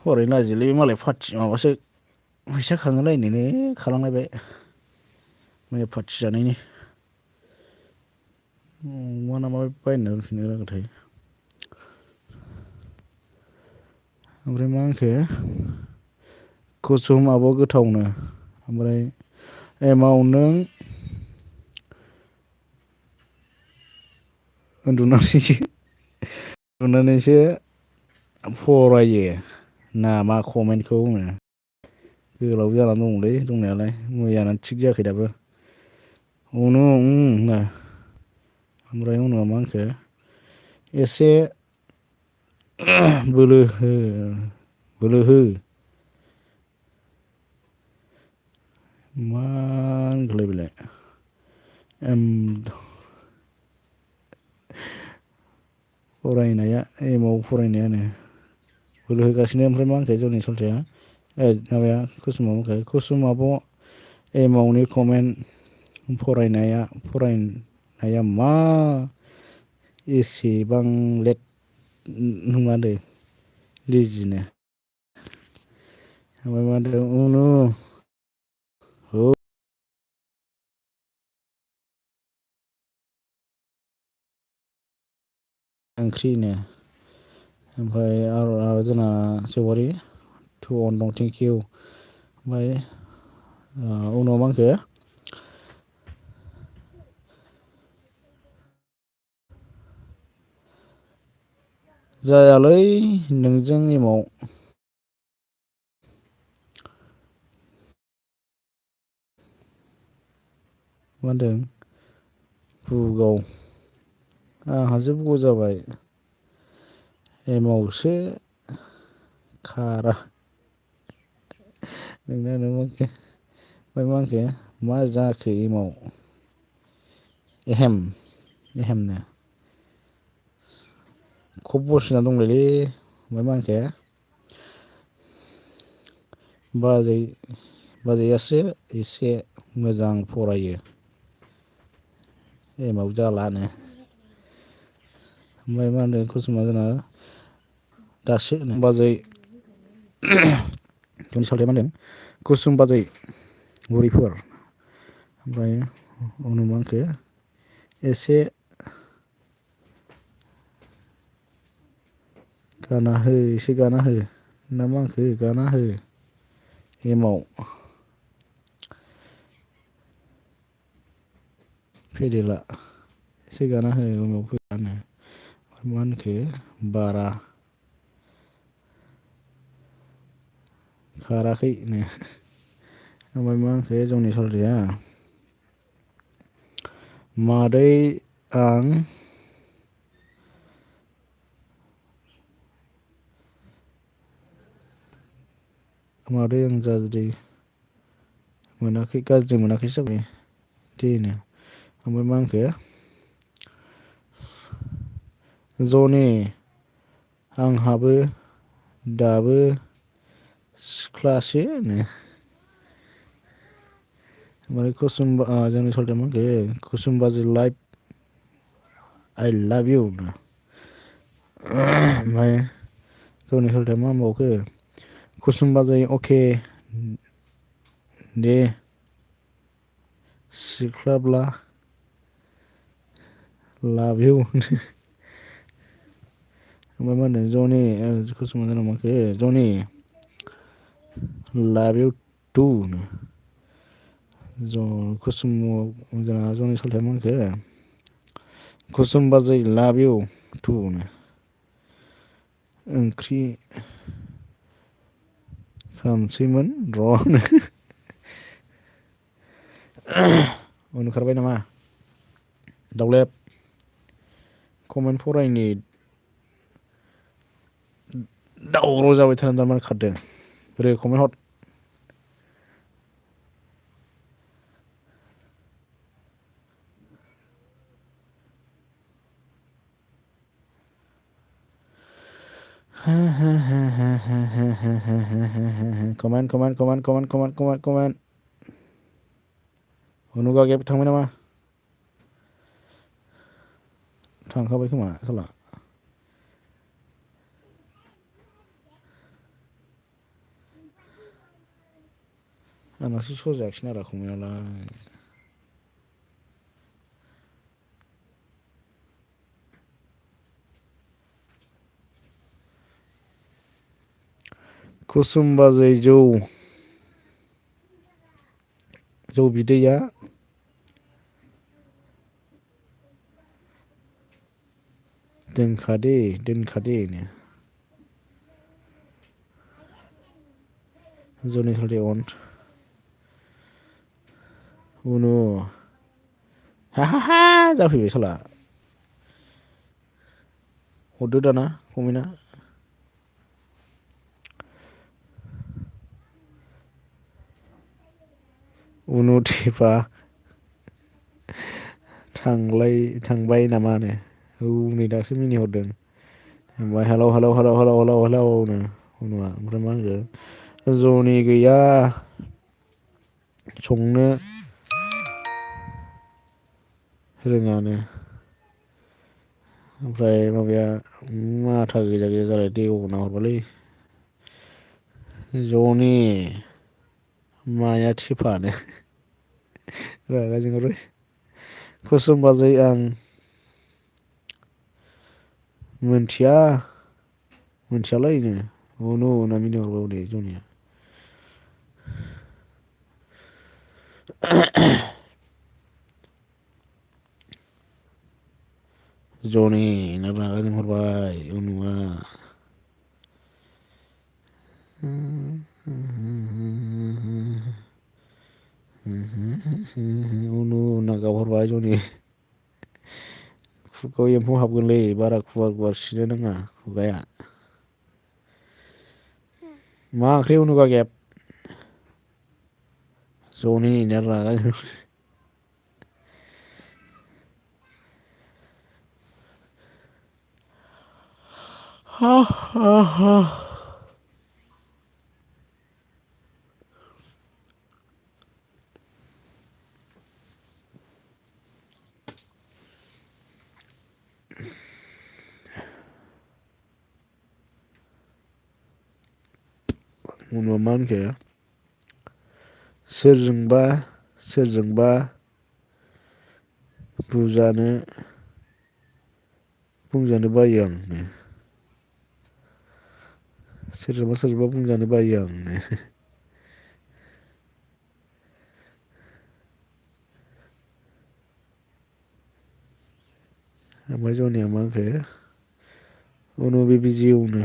फरायनो लाजियोलै मालाय पार्टि माबासो फैसा खाङोलायनोनो खालामलायबाय मैया पार्टि जानायनि अमा ना मा बायना दोनफिननो रोङाथाय ओमफ्राय मा होनखो कुसुमाबो गोथावनो ओमफ्राय एमाव नों उन्दुनानैसो फरायो नामा कमेन्टखौ बुङो गोलाव जानानै दंलै दंनायालाय मैयाना थिग जायाखै दाबो उनु ओमफ्राय उनाव मा होनखो एसे बोलो हो मा होनखोलाय बेलाय फरायनाया एमाव फरायनायानो बोलो होगासिनो ओमफ्राय मा होनखो जोंनि सलथाया माबाया कुसुमा होनखो कुसुम आब' एमावनि कमेन्ट फरायनाया मा एसेबां लेट नङादे लेजिनो ओमफ्राय मा होनदों उनु ओंख्रिनो ओमफ्राय आरो जोंना सेवारि टु अन दं थेंक इउ ओमफ्राय उनाव मा होनखो जायालै नोंजों एमाव मा होनदों बुगाव आंहासो बुगाव जाबाय एमावसो खारा नोंना मा होनखो ओमफ्राय मा होनखो मा जाखो एमाव एहेमनो खब बसिना दंलायलै ओमफ्राय मा होनखो बाजैयासो एसे मोजां फरायो एमाव जालानो ओमफ्राय मा होनदों कुसुमा जोंना दासो बाजै जोंनि सालथेया मा होनदों कुसुम बाजै बुरैफोर ओमफ्राय उनाव मा होनखो एसे गाना हो एसे गाना हो ना मा होनखो गाना हो एमाव फेरेला एसे गाना हो एमाव फेरेलानो मा होनखो बारा खाराखैनो ओमफ्राय मा होनखो जोंनि सलथाया मादै आं गाज्रि मोनाखै जाबाय देनो ओमफ्राय मा होनखो जनि आंहाबो दाबो सिख्लासो ओमफ्राय कुसुम जोंनि सलथाया मा होनखो कुसुम बाजै लाइफ आइ लाभ इउ ओमफ्राय जोंनि सलथाया मा होनबावखो कुसुम बाजै अके दे सिख्लाब्ला लाभ इउ ओमफ्राय मा होनदों जनि कुसुमा जोंना मा होनखो जनि लाभ इउ टु कुसुम जोंना जनि सलथाया मा होनखो कुसुम बाजै लाभ इउ टु ओंख्रि खामसैमोन र' उन्दुखारबाय नामा दावलेब कमेन्ट फरायनो दावराव जाबाय थानानै थारमाने खारदों बोरै कमेन्ट हर कमेन्ट उनुगा गेब थांबाय नामा थांखाबाय खोमा साला आंनासो स' जायाखिसै आरो कमेन्टआलाय कुसुम बाजै जौ बिदैया दोनखादे नो जौनि हलदे अन उनु हा जाफैबाय साला हरदो दाना कमेन्टआ उनुथिफा थांबाय नामानो औ नै दासो मिनिहरदों ओमफ्राय हेलौ नो उनुआ ओमफ्राय मा होनखो जनि गैया संनो रोङानो ओमफ्राय माबाया माथा गोजा जालाय दै गना हरबालै जनि माया थिफानो रागा जोंहरो कुसुम बाजै आं मोनथियालै उनु होनना मिनिहरबावो दे जनिया जनि होनना रागा जोंहरबाय उनुआ उनु होनना गाबहरबाय जनि खुगायाव एम्फौ हाबगोनलै बारा गुवार सिनो नाङा खुगाया मा ओंख्रि उनुगा गेब जनि होनना रागा जोंहरो उनुआ मा होनखो सोरजोंबा बुंजानो बायो आं सोरजोंबा बुंजानो बायो आं ओमफ्राय जनिया मा होनखो उनु बेबि जिउनो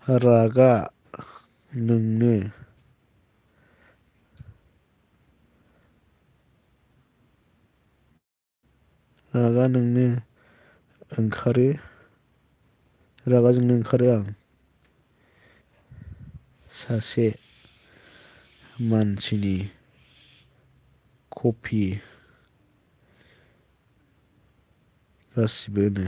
रागा नोंनो रागा जोंनो ओंखारो आं सासे मानसिनि कपि गासिबोनो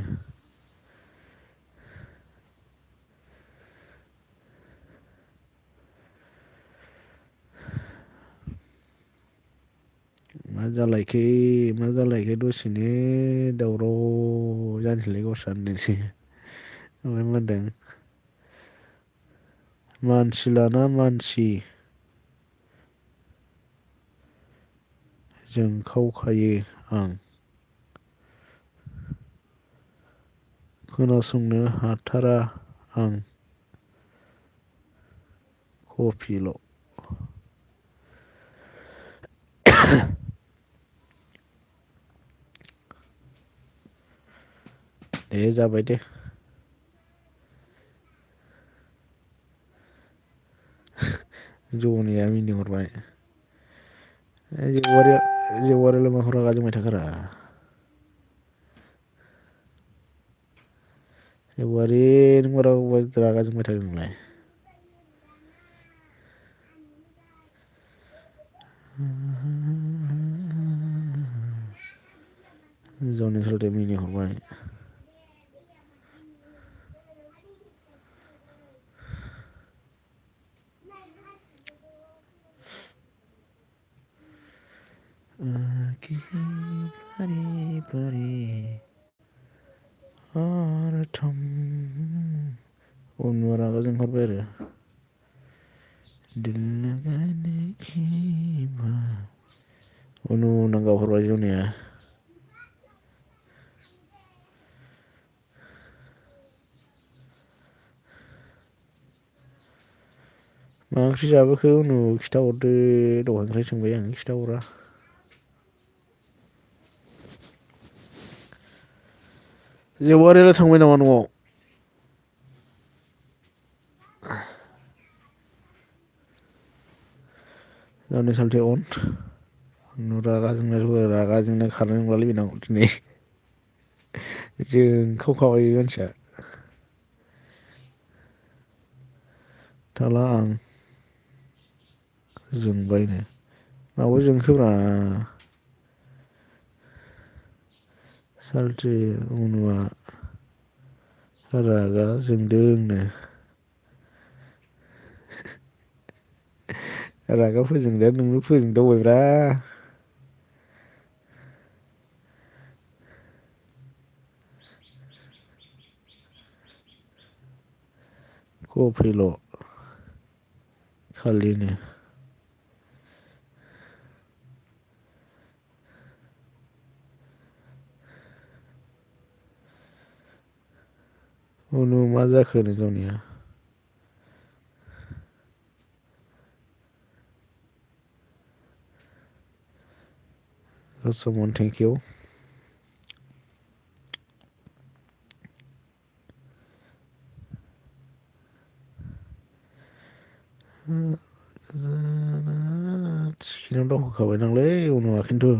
मा जालायखो दसेनो दावराव जानोसैलाय गावस्रा होनदोंसै ओमफ्राय मा होनदों मानसि लाना मानसि जोंखावखायो आं खोनासंनो हाथारा आं कपिल' दे जाबाय दे जनिया मिनिहरबाय जेवारियालाय माखौ रागा जोंबाय थाखारा जेवारि नों रागा जोंबाय थादों नोंलाय जौनि सोलथे मिनिहरबाय बारे बारे आरथम उनुआ रागा जोंहरबाय आरो दिल लगाने की उनु नांगावहरबाय जौनिया मा ओंख्रि जाबोखो उनु खिथाहरदो दहायनिफ्राय सोंबाय आं खिथाहरा जेवारियालाय थांबाय नामा न'आव जौनि सोलथे अन आंनु रागा जोंनाय खारनाय नंलालै बेनाव दिनै जोंखावखाबाय बे मानसिया थाला आं जोंबायनो माखौ जोंखोब्रा सालथे उनुआ रागा जोंदोंनो रागा फोजोंनाया नोंनो फोजोंदावबायब्रा कफिल' खालिनो उनु मा जाखोनो जौनिया कसमन थेंक इउ सिखिनाव दावखोखाबाय नांलै उनुआ खिन्थु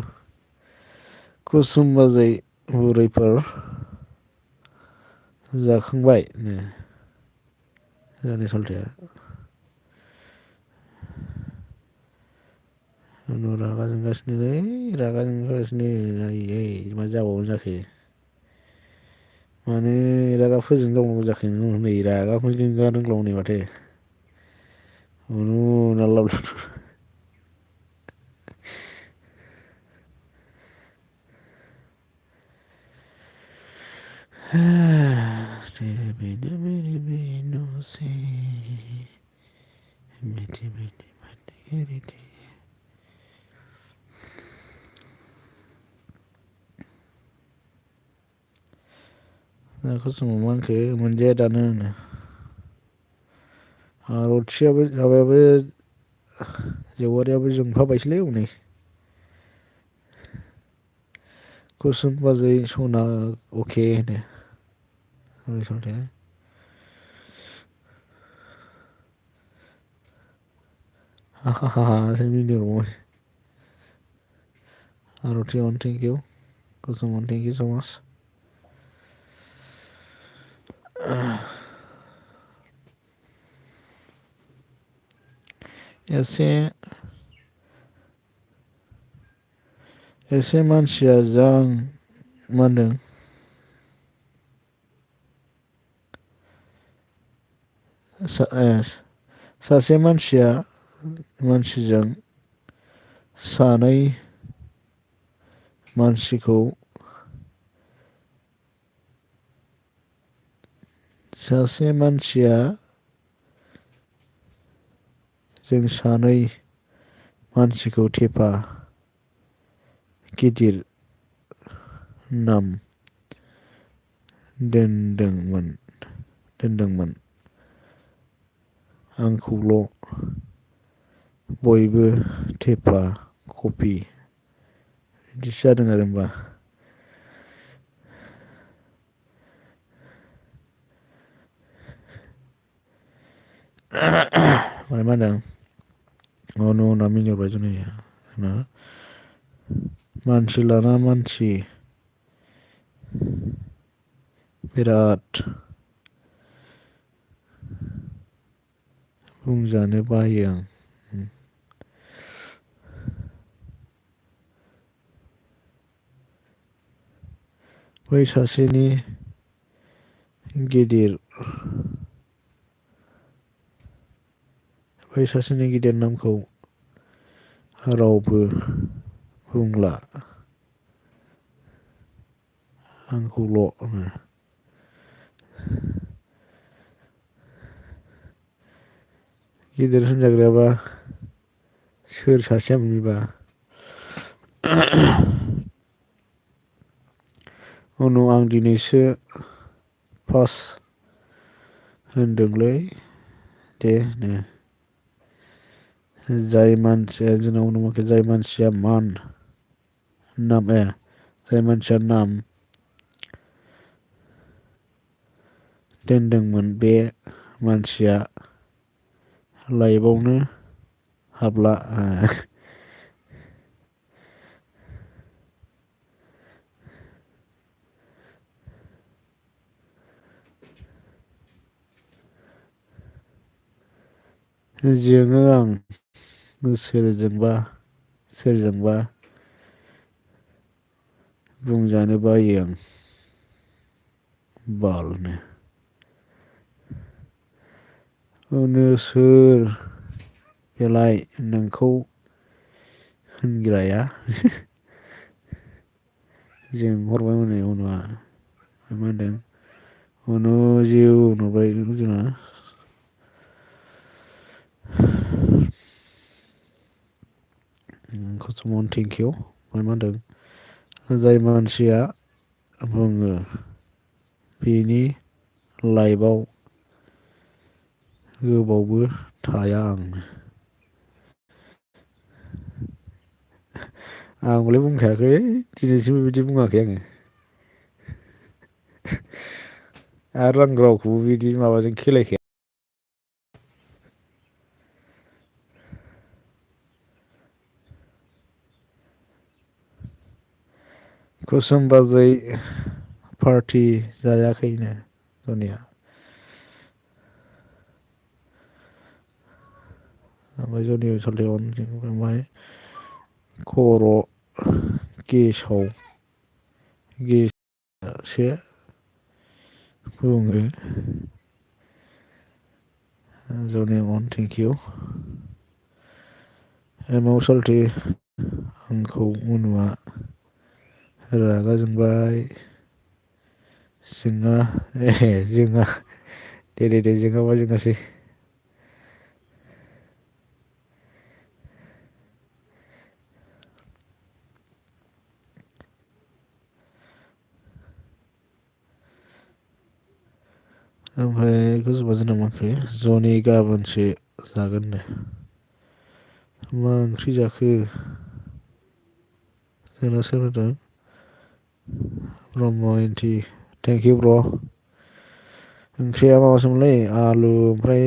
कुसुम बाजै बुरैफोर जाखांबाय नो जोंनि सलथेया उनु रागा जोंगासिनोलै रागा जोंगासिनो आयै मा जाबावगोन जाखो मानो रागा फोजोंदावनांगौ जाखो नै रागाखौनो जोंगा रोंलाव नै माथो उनु नाल्लाव तेरे बिना मेरी भी नो से मीठी मीठी बातें करी थी जाखौ समाव मा होनखो मोनजाया दानो होनो आरथियाबो माबायाबो जेवारियाबो जोंफाबायसोलै हनै कुसुम बाजै सना अके होनो सलथे हाहाहा मिनिहरबावबाय आरती अन थेंक इउ कुसुम अन थेंक इउ स माच एसे मानसिया जां मा होनदों सासे मानसिजों सानै मानसिखौ सासे मानसिया जों सानै मानसिखौ थेफा गिदिर नाम दोनदोंमोन आंखौल' बयबो थेफा कपि बिदिसो जादों आरो होमबा माने मा होनदों उनाव मिनिहरबाय जौनिया ना मानसि लाना मानसि बिराद बुंजानो बायो आं बै सासेनि गिदिर नामखौ रावबो बुंला आंखौल' होनो। गिदिर होनजाग्रायाबा सोर सासेयामोन बेबा? उनाव आं दिनैसो फार्स्ट होनदोंलै दे नो। जाय मानसिया नाम दोनदोंमोन बे मानसिया लाइफआवनो हाबला। जोङो आं सोरजोंबा बुंजानो बायो आं बालनो। सोर बेलाय नोंखौ होनग्राया? जोंहरबाय माने उनावआ मा होनदों जिउ नुबाय जोंना कसुमन थेंकिउ मा होनदों जाय मानसिया बुङो बिनि लाइफआव गोबावबो थाया आं। आं हले बुंखायाखै दिनैसिम बिदि बुङाखै आङो। आरो आं रावखौबो बिदि माबाजों खेलायखाया। कुसुम बाजै पार्टि जायाखैनो जनिया। ओमफ्राय जनि ओमफ्राय खर' गेससो बुङो। जनिमन थेंकिउ। एमाव सलथे आंखौ उनुआ रागा जोंबाय। जोङा दे जोङाबा जोङासै। ओमफ्राय कुसुमा जोंना माखो जनि गाबोनसो जागोननो। मा ओंख्रि जाखो? जोंना सोर होनदों ब्रह्म इन्टि थेंकिउ ब्र'। ओंख्रिया माबासोमोनलै आलु ओमफ्राय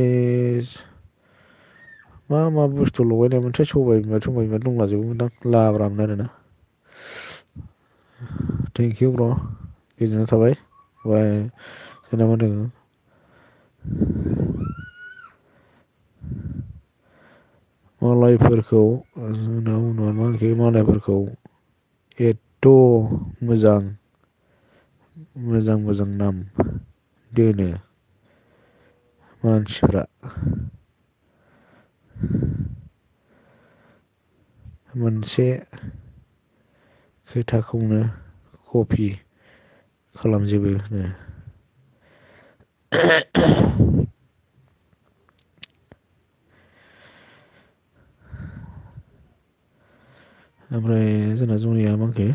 मा बुस्थु लगायनायमोनथाय सबाय बिमा दंलाजोबोमोनदां लाब्रामोन आरोना। थेंकिउ ब्र' गोजोननाय थाबाय। ओमफ्राय जोंना मा होनदों मालायफोरखौ एथ' मोजां नाम दोनो मानसिफ्रा। मोनसे खोथाखौनो कपि खालामजोबो नो। ओमफ्राय जोंना जनिया मा होनखो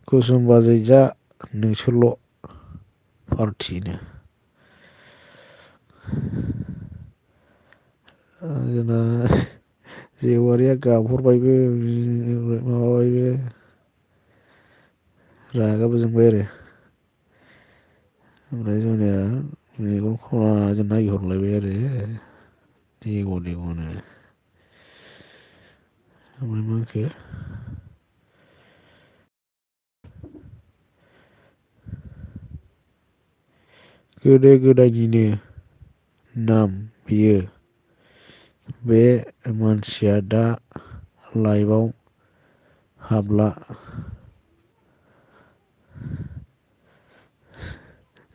कुसुम बाजै जा नोंसोरल' पार्टिनो। जोंना जेवारिया गाबहरबायबो माबाबायबो रागाबो जोंबाय आरो। ओमफ्राय जनिया मेगन खनाजों नायहरलायबाय आरो देग'। ओमफ्राय मा होनखो गोदो गोदायनिनो नाम बियो। बे मानसिया दा लाइफआव हाबला।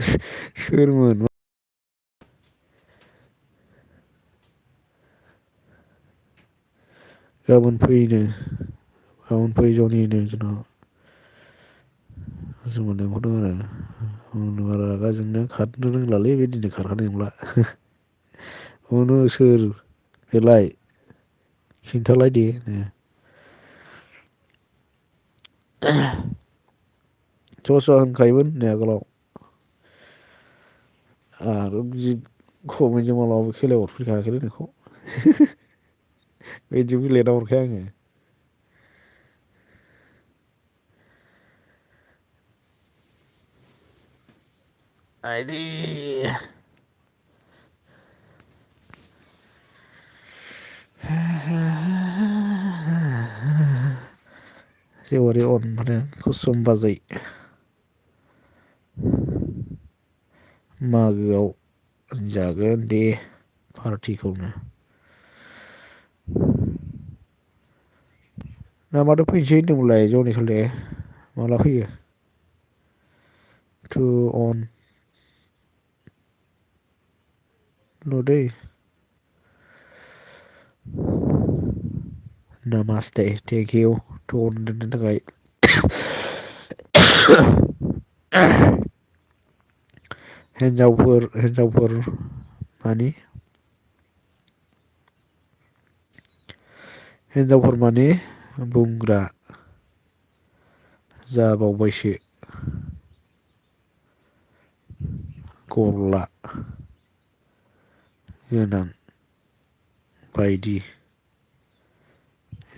सोरमोन गाबोन फै जनिनो जोंनाव जोंबो लेंहरदों आरो बारा रागा जोंनो खारनो रोंलालै बे दिनै खारखानाय नंला अनो सोर बेलाय खिन्थालाय दे ज' ज' होनखायोमोन नै आगोलाव आरो जि खमैजों मालाबाबो खेलायाव हरफेरखायाखैलै नोंखौ बिदिबो लेटाव हरखाया आङो आइदै जेवारि अन माने कुसुम बाजै मागोआव जागोन दे पार्टिखौनो ना माथो फैनोसै होनदोंमोनलाय जनि खालि माला फैयो टु अन नुदै नामासते थेंक इउ टु अन दोननो थाखाय हिन्जावफोर मानि हिन्जावफोर माने बुंग्रा जाबावबायसो गला गोनां बायदि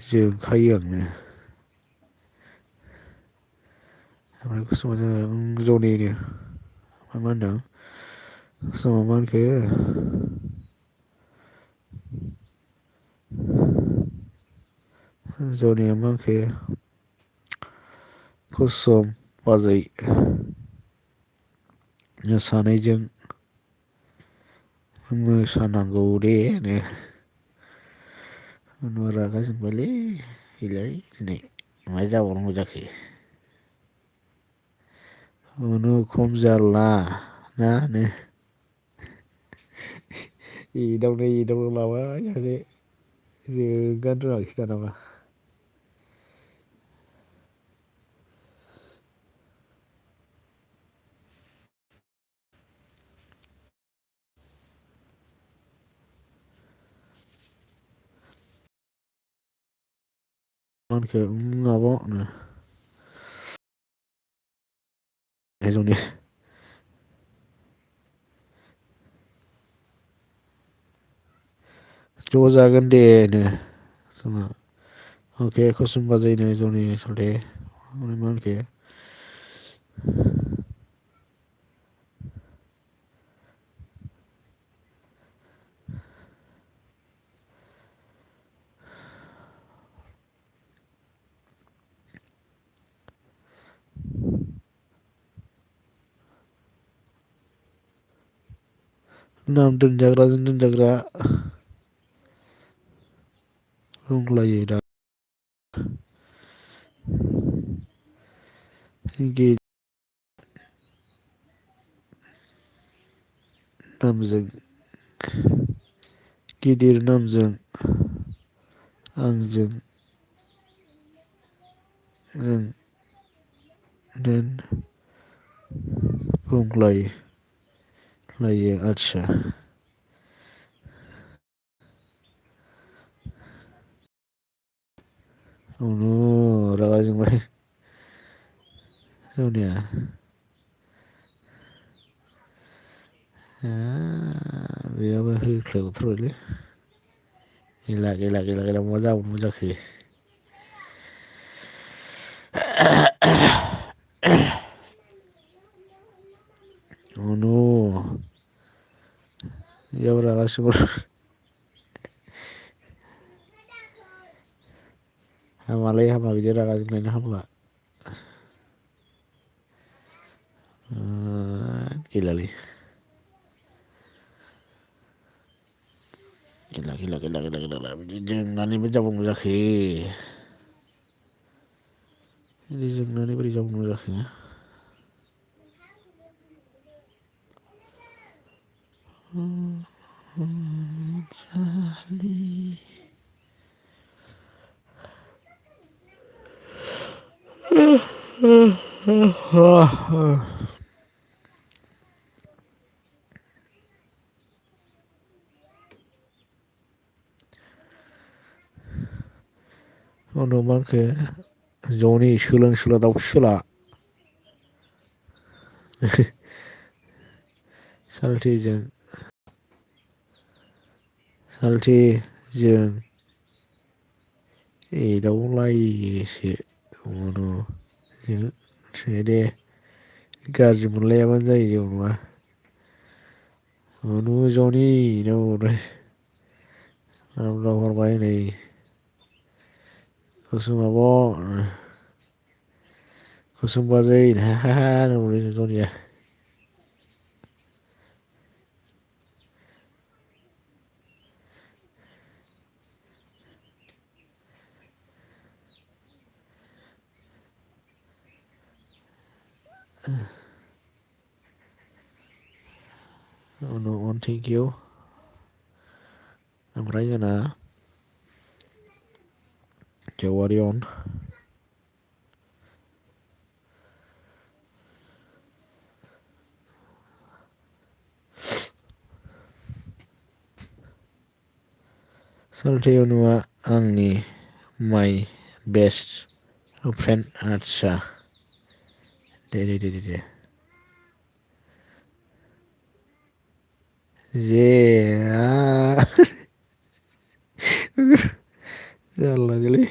जोंखायो आंनो ओमफ्राय कुसुमा जनिनो मा होनदों कुसुमा मा होनखो जनिया मा होनखो कुसुम बाजै सानैजों मोसानांगौ दे रागा जोंबायलै गैलालै दिनै मा जाबावनांगौ जाखो खम जारला ना एदावनो लाबाय सासे जोंगानो रोङाखिसै दानाबा मा होनखो आब' जनि ज' जागोन दे जोंहा अके कुसुम बाजैनो जनि सालथे मा होनखो नाम दोनजाग्राजों दोनजाग्रा बुंलायो दा नामजों गिदिर नामजों आंजों दोन बुंलायो आदसा रागा जोंबाय जनिया बेयावबो होख्लायबावथारबायलै गैला मा जाबावनांगौ जाखो बेयाव रागा हामालै बिदि रागा जोंनायानो हामला गैलालै गैला बिदि जोंनानैबो जाबावनांगौ जाखो बिदि जोंनानै बोरै जाबावनांगौ जाखो अनुमानखो जनि सोलों सोला दाउ सोला सालथेजों सालथेजों एदावलायोसो उनु जों दे गाज्रि मोनलायाबानो जायो जेबो नङा उनु जनि नाम हरबाय नै कुसुम आब' कुसुम बाजै जनिया उनु अन थेंक इउ ओमफ्राय जोंना जेवारि अन सालथे अनुआ आंनि माइ बेस्ट फ्रेन्ड आदसा दे जे जारलासोलै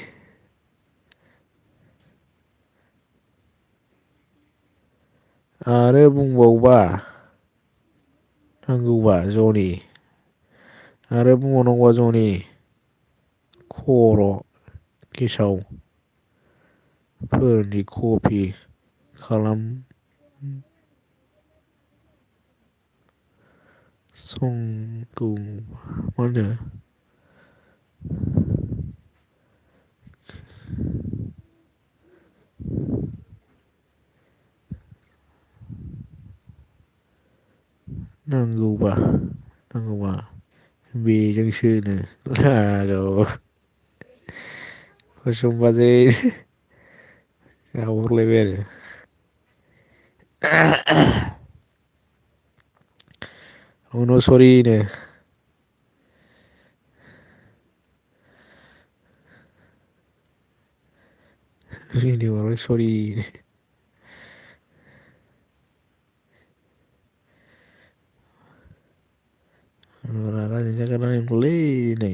आरो बुंबावबा नांगौबा जनि आरो बुंबावनांगौबा जनि खर' गेसावफोरनि कपि खालाम संगौ मा होनो नांगौबा बेजोंसोनो लागाव कुसुम बाजै गावहरलायबाय आरो अनसरिनो भिडिअ सरि रागा जोंजागोनलै नै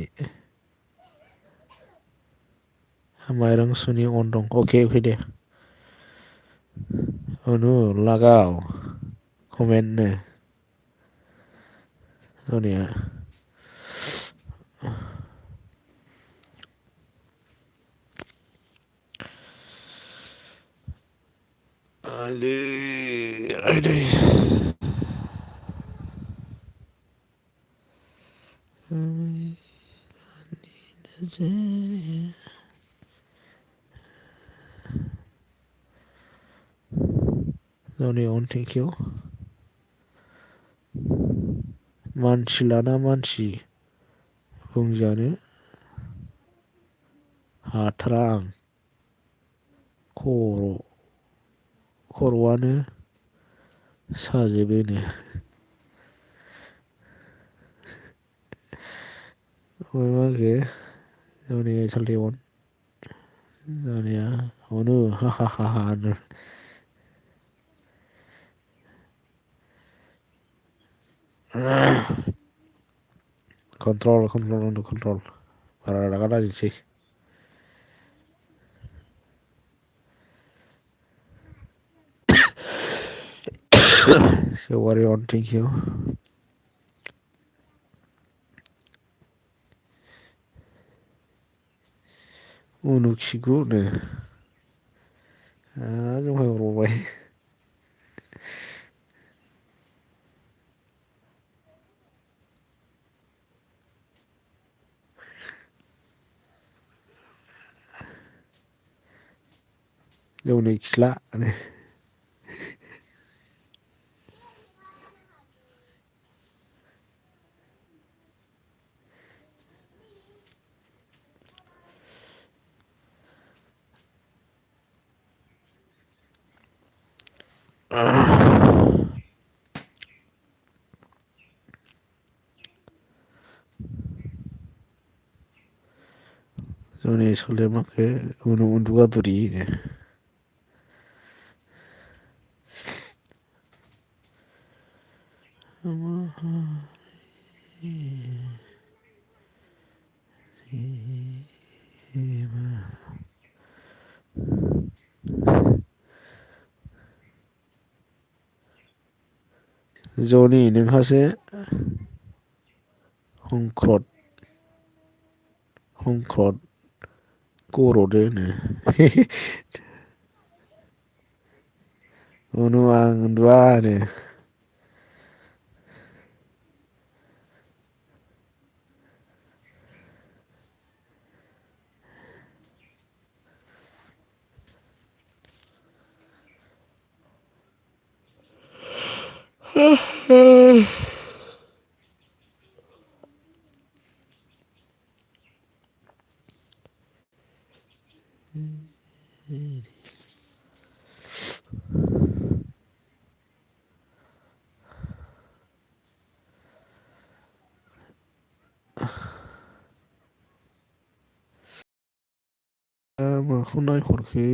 माइरं सुनि अन दं अके दे अनु लागाव कमेन्टनो जनिया आइदै जनि अन थेंक इउ मानसि लाना मानसि बुंजानो हाथारा आं खर'आनो साजोबोनो मा होनखो जनि सालथे अन जनिया अनु हा होनो कन्ट्रल बारा रागा दाजोंसै जेवारि अन थेंक इउ उनु खिगुनो जमाय हरबावबाय जौनै खिला जनि सोलेमाखो उन्दुगादुरि जनि नोंहासो हंख्लद गर'दो उनाव आं उन्दुआ माखौ नायहरखो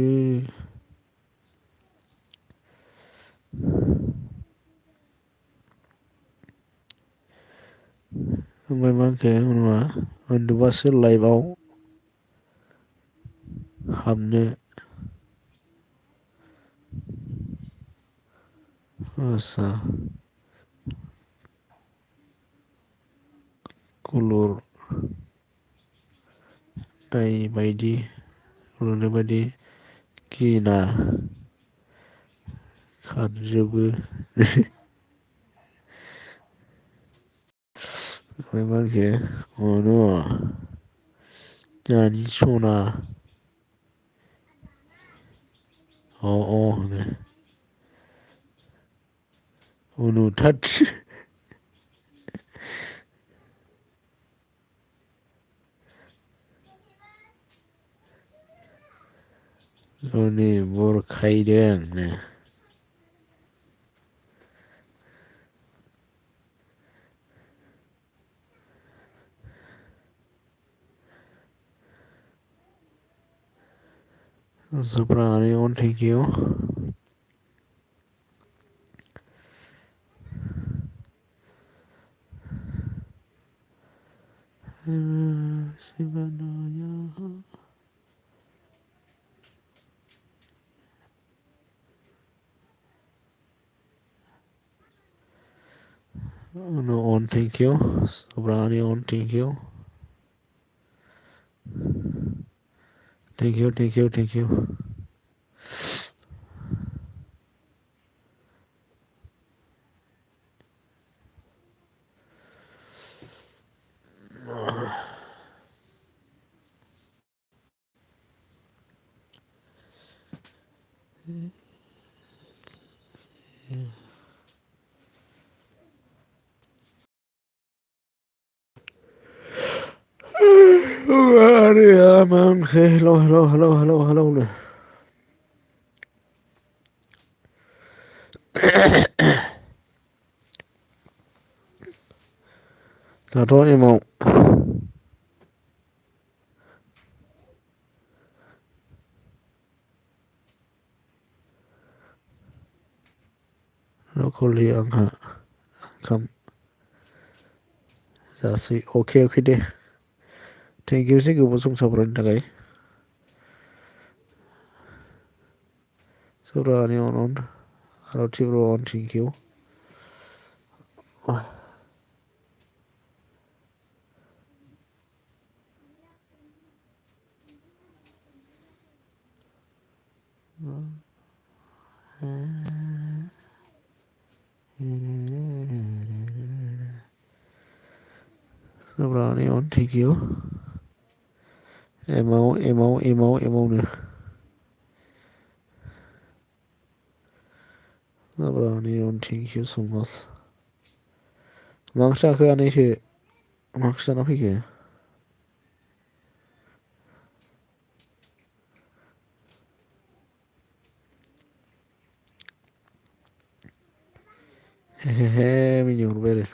ओमफ्राय मा होनखो उनावा उन्दुबासो लाइभआव हाबनो आसा कलर दाय बायदि उरुनाय बायदि गिना खारजोबो ओमफ्राय मा होनखो जानि सना होनो उनुथात जनि बुरखायदों Soprani on thank you. No on thank you. Soprani on thank you. Thank you, thank you, thank you. Hello, hello, hello, hello, hello. Taruh emau. Locally angha kam jasi okay okay deh. Thank you sih gue sung sabran takai. Sobrani on. Aroti bro on thank you. Sobrani on thank you. Emau nih. Sobrani on thank you so much. Maksa ke aneh sih. Maksa apa ke? Hehehe minyor bere.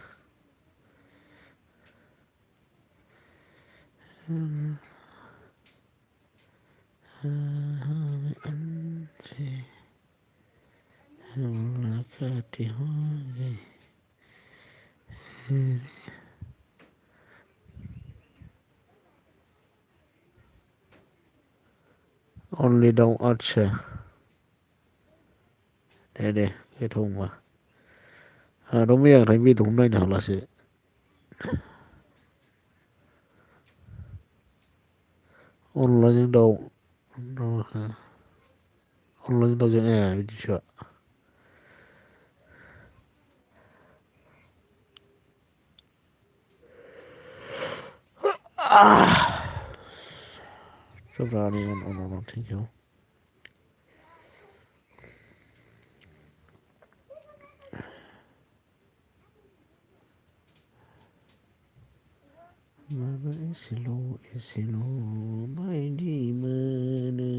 only दाउ आदसा दे गोथाव होनबा आंथ' मैयानिफ्रायनो बेदरखौनो नायनो हालासो अनलाजों दाउ अनलाजों दाउजों बिदिसो Sobrani on thank you. Mama esilo baidi mana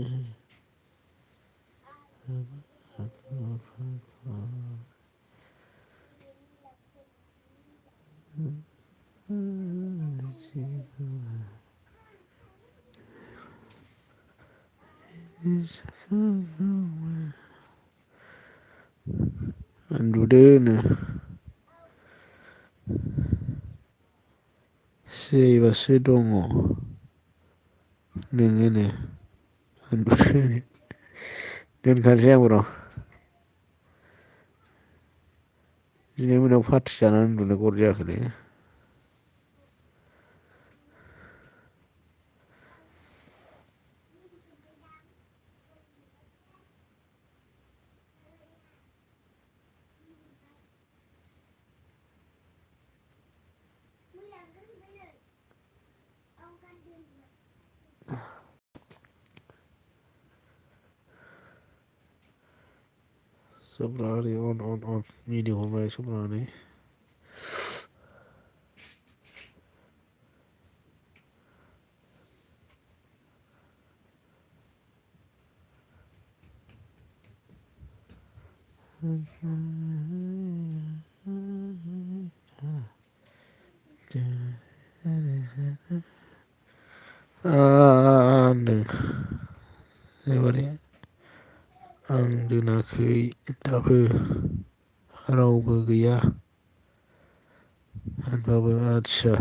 Andudena Seibaसो दङ नोङोनो उन्दुदोनो दोनखानोसै आंबो र' दिनै मोनायाव पार्टि जानानै उन्दुनो गर जायाखैलै Sobrani on video hamaय Sobrani एबारे आं दोनाखै दाबो रावबो गैया होनबाबो आदसा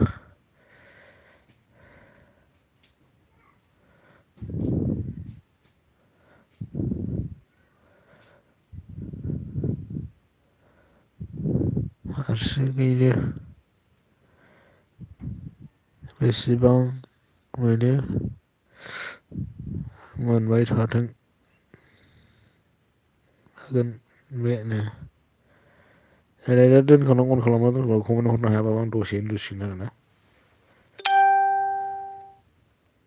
हारसिङैनो बेसेबां मोनो मोनबाय थाथों हागोन बेनो दोनखानां अन खालामना दोनब्ला कमेन्ट हरनो हायाबाबो आं दसेनो उन्दुसिगोन आरोना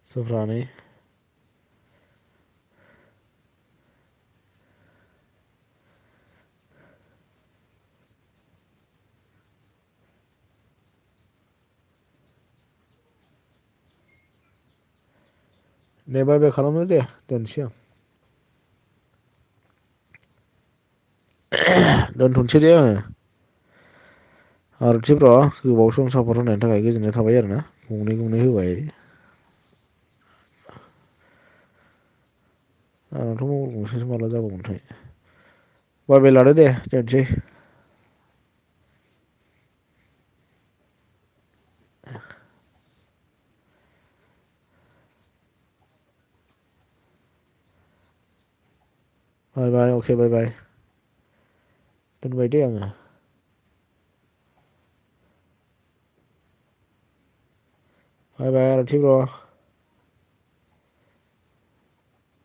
Sobrani दे बाय बाय खालामनो दे दोनसै आं दोनथ'नोसै दे आङो आरोथिब्र' गोबाव सम सापर्ट होनायनि थाखाय गोजोननाय थाबाय आरोना गंनै होबाय आंनाथ' मबाइल गंसेसो माला जाबावगोनथाय बाय बाय लादो दे दोनसै बाय बाय अके बाय बाय दोनबाय दे आङो बाय बाय आरोथिब्र'